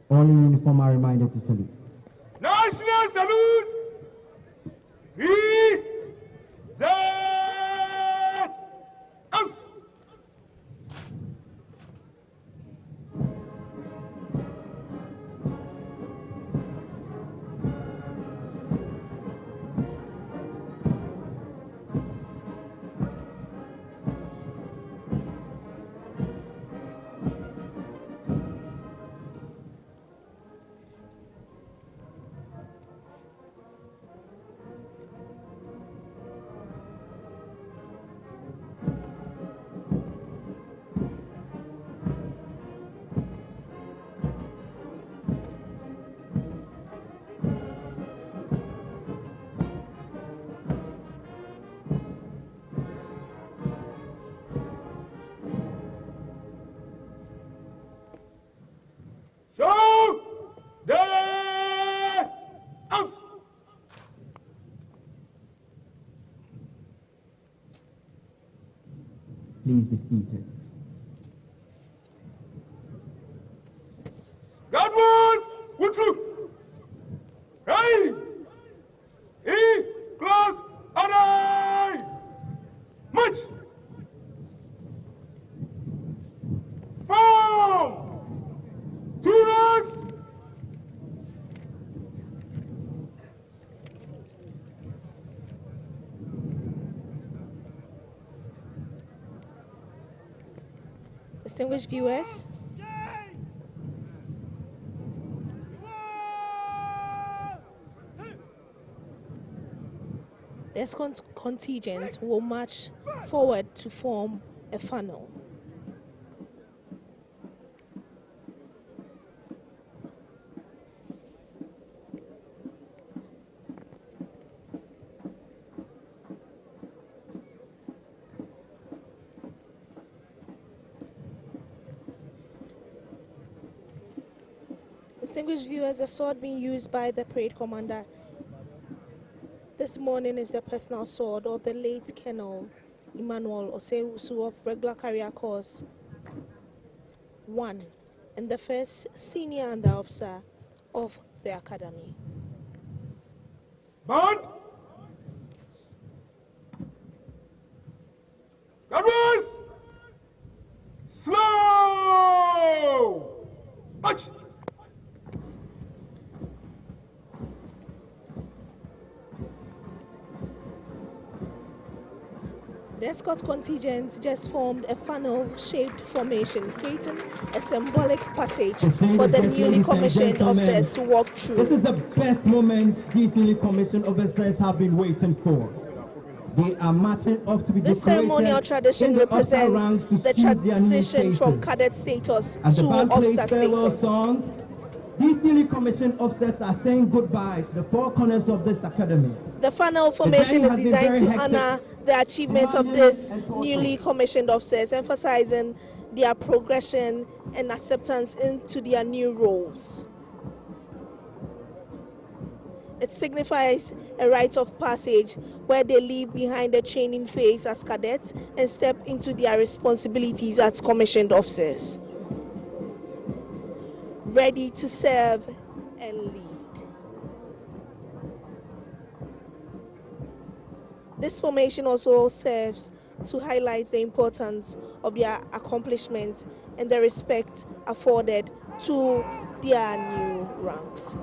All in uniform are reminded to salute. National salute! We the out! Please be seated. Godward, Woodruff. Hey! Close, and I! March! Form! Distinguished viewers, the escort contingent will march forward to form a funnel. Distinguished viewers, the sword being used by the parade commander this morning is the personal sword of the late Colonel Emmanuel Oseusu of Regular Career Course 1 and the first senior under officer of the academy. Bound! Guards! Slow! March! The escort contingent just formed a funnel-shaped formation, creating a symbolic passage for the newly commissioned officers to walk through. This is the best moment these newly commissioned officers have been waiting for. They are marching off to be This ceremonial tradition represents the transition from cadet status to officer status. These newly commissioned officers are saying goodbye to the four corners of this academy. The funnel formation is designed to honor the achievement of these newly commissioned officers, emphasizing their progression and acceptance into their new roles. It signifies a rite of passage where they leave behind the training phase as cadets and step into their responsibilities as commissioned officers, ready to serve and lead. This formation also serves to highlight the importance of their accomplishments and the respect afforded to their new ranks.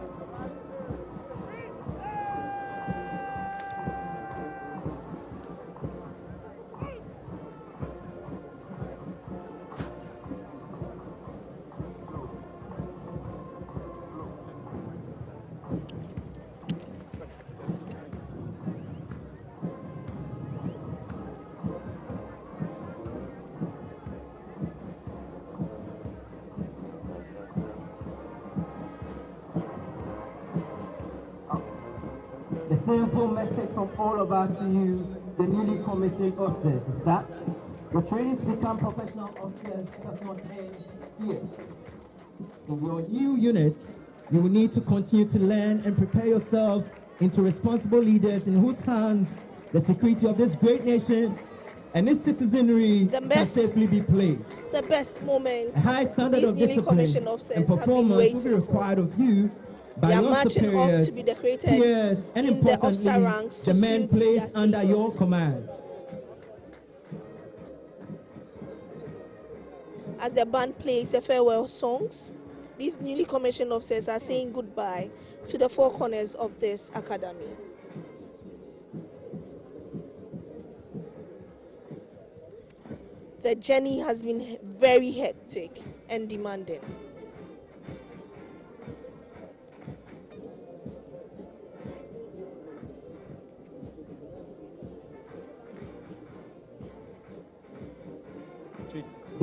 The simple message from all of us to you, the newly commissioned officers, is that your training to become professional officers does not end here. In your new units, you will need to continue to learn and prepare yourselves into responsible leaders in whose hands the security of this great nation and its citizenry can safely be played. The best moment A high standard of discipline and performance will be required of you by they are your marching superiors, off to be decorated peers, and in the officer importantly, ranks to the men suit their placed under status. your command. As the band plays the farewell songs, these newly commissioned officers are saying goodbye to the four corners of this academy. The journey has been very hectic and demanding.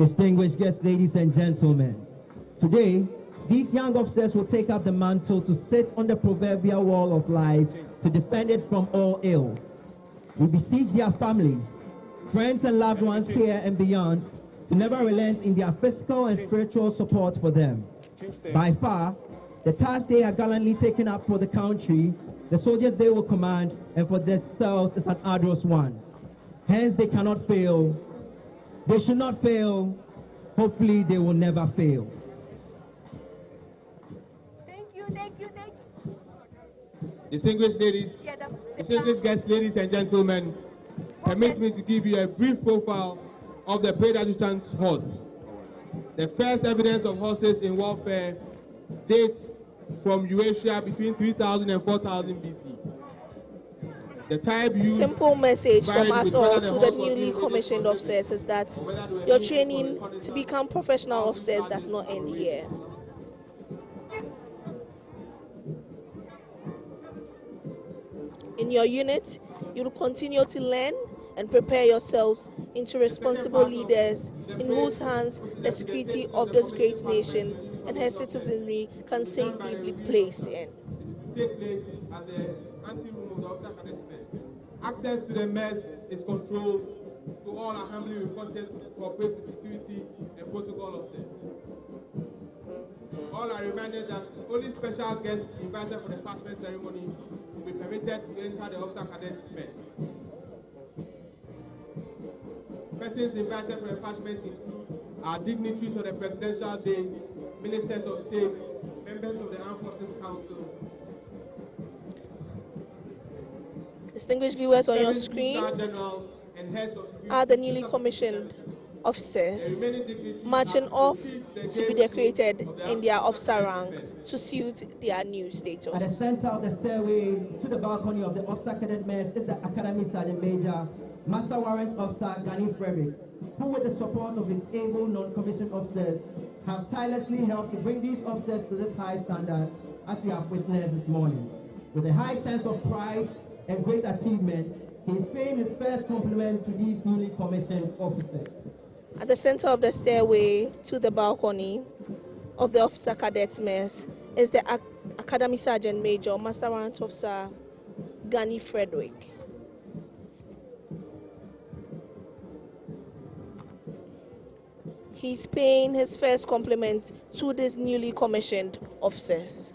Distinguished guests, ladies and gentlemen, today, these young officers will take up the mantle to sit on the proverbial wall of life to defend it from all ills. We beseech their families, friends and loved ones here and beyond to never relent in their physical and spiritual support for them. By far, the task they are gallantly taking up for the country, the soldiers they will command, and for themselves is an arduous one. Hence, they cannot fail. They should not fail. Hopefully, they will never fail. Thank you. Distinguished ladies, distinguished guests, ladies and gentlemen, permit me to give you a brief profile of the parade adjutant's horse. The first evidence of horses in warfare dates from Eurasia between 3000 and 4000 BC. The type A used simple message from varied us with all whether to the the halls were newly being rated commissioned for officers is that or whether they were your being training used for to become professional officers does not end or here. In your unit, you will continue to learn and prepare yourselves into responsible leaders in whose hands the security of this great nation and her citizenry can safely be placed in. take place at the anteroom of the officer cadet mess. Access to the mess is controlled, so all are humbly requested to cooperate with security and protocol officers. All are reminded that only special guests invited for the parchment ceremony will be permitted to enter the officer cadet mess. Persons invited for the parchment include our dignitaries of the presidential days, ministers of state, members of the Armed Forces Council. Distinguished viewers, on your screens are the newly commissioned officers marching off to be decorated in their officer rank to suit their new At the status. center of the stairway to the balcony of the officer cadet mess is the Academy Sergeant Major, Master Warrant Officer Gani Frederick, who with the support of his able non-commissioned officers have tirelessly helped to bring these officers to this high standard as we have witnessed this morning. With a high sense of pride and great achievement, he is paying his first compliment to these newly commissioned officers. At the center of the stairway to the balcony of the officer cadet mess is the Academy Sergeant Major, Master Warrant Officer Gani Frederick. He's paying his first compliment to these newly commissioned officers.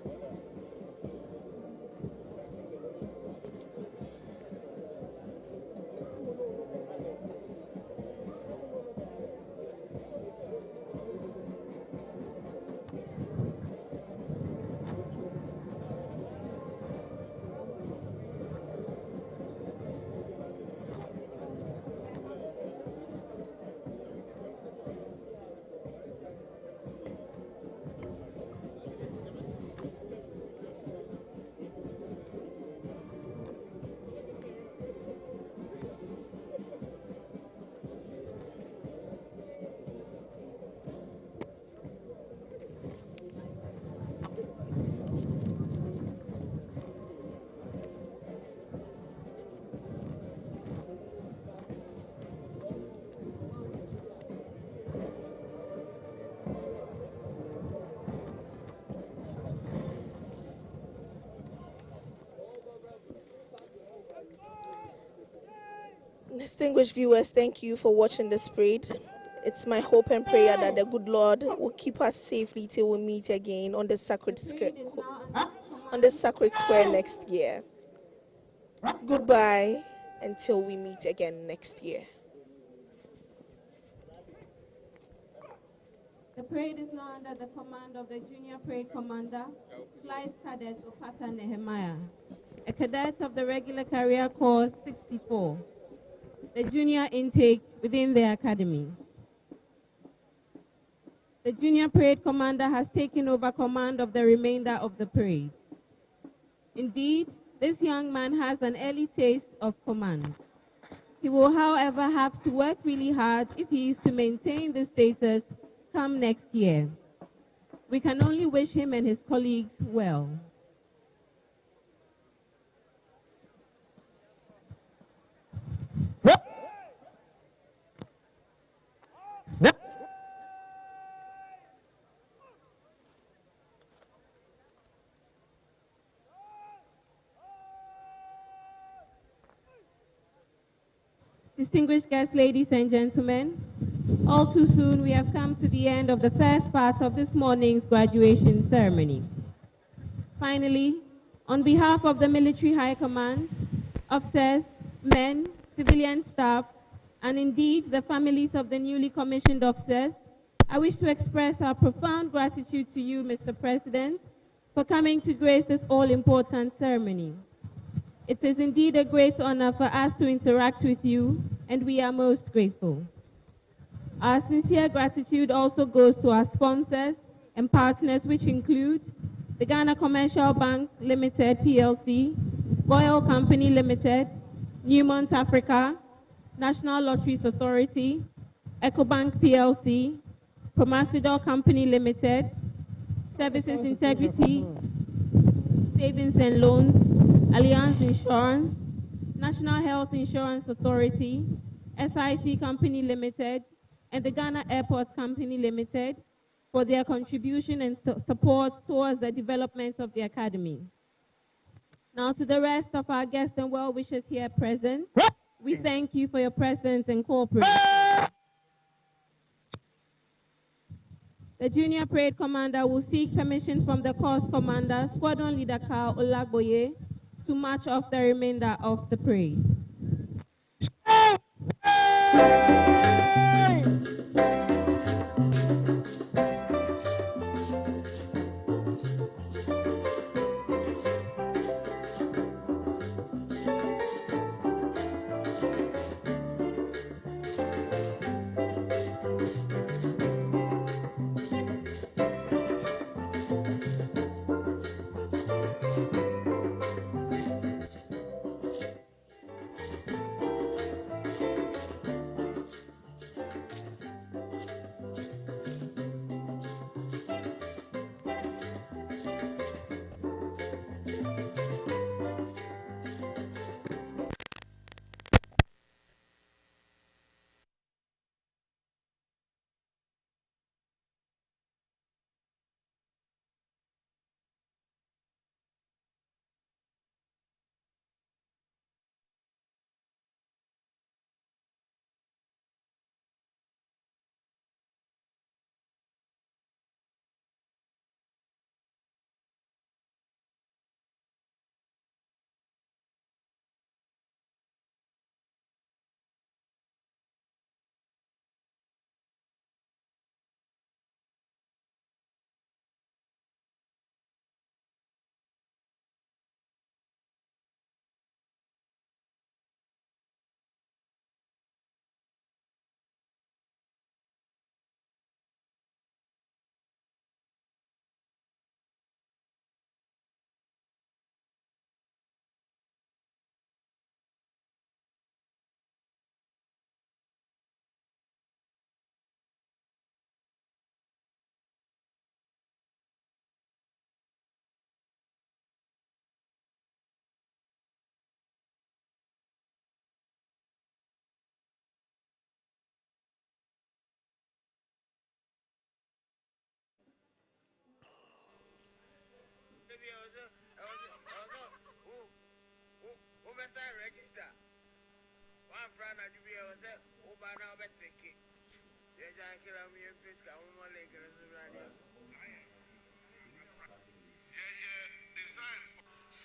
Distinguished viewers, thank you for watching this parade. It's my hope and prayer that the good Lord will keep us safely till we meet again on the sacred square next year. Goodbye until we meet again next year. The parade is now under the command of the Junior Parade Commander, Flight Cadet Opata Nehemiah, a cadet of the Regular Career Corps 64, the junior intake within the academy. The Junior Parade Commander has taken over command of the remainder of the parade. Indeed, this young man has an early taste of command. He will, however, have to work really hard if he is to maintain this status come next year. We can only wish him and his colleagues well. Distinguished guests, ladies and gentlemen, all too soon we have come to the end of the first part of this morning's graduation ceremony. Finally, on behalf of the Military High Command, officers, men, civilian staff, and indeed the families of the newly commissioned officers, I wish to express our profound gratitude to you, Mr. President, for coming to grace this all-important ceremony. It is indeed a great honor for us to interact with you, and we are most grateful. Our sincere gratitude also goes to our sponsors and partners, which include the Ghana Commercial Bank Limited, PLC, Oil Company Limited, Newmont Africa, National Lotteries Authority, Ecobank PLC, Promasidor Company Limited, Services Integrity, Savings and Loans, Allianz Insurance, National Health Insurance Authority, SIC Company Limited, and the Ghana Airports Company Limited for their contribution and support towards the development of the Academy. Now to the rest of our guests and well-wishers here present, we thank you for your presence and cooperation. The Junior Parade Commander will seek permission from the Corps Commander, Squadron Leader Carl Olagboye, to march off the remainder of the parade.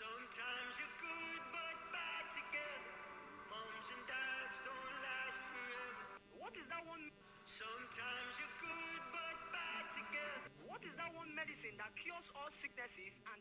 Sometimes you're good but bad together. Moms and dads don't last forever. What is that one? Sometimes you're good but bad together. What is that one medicine that cures all sicknesses and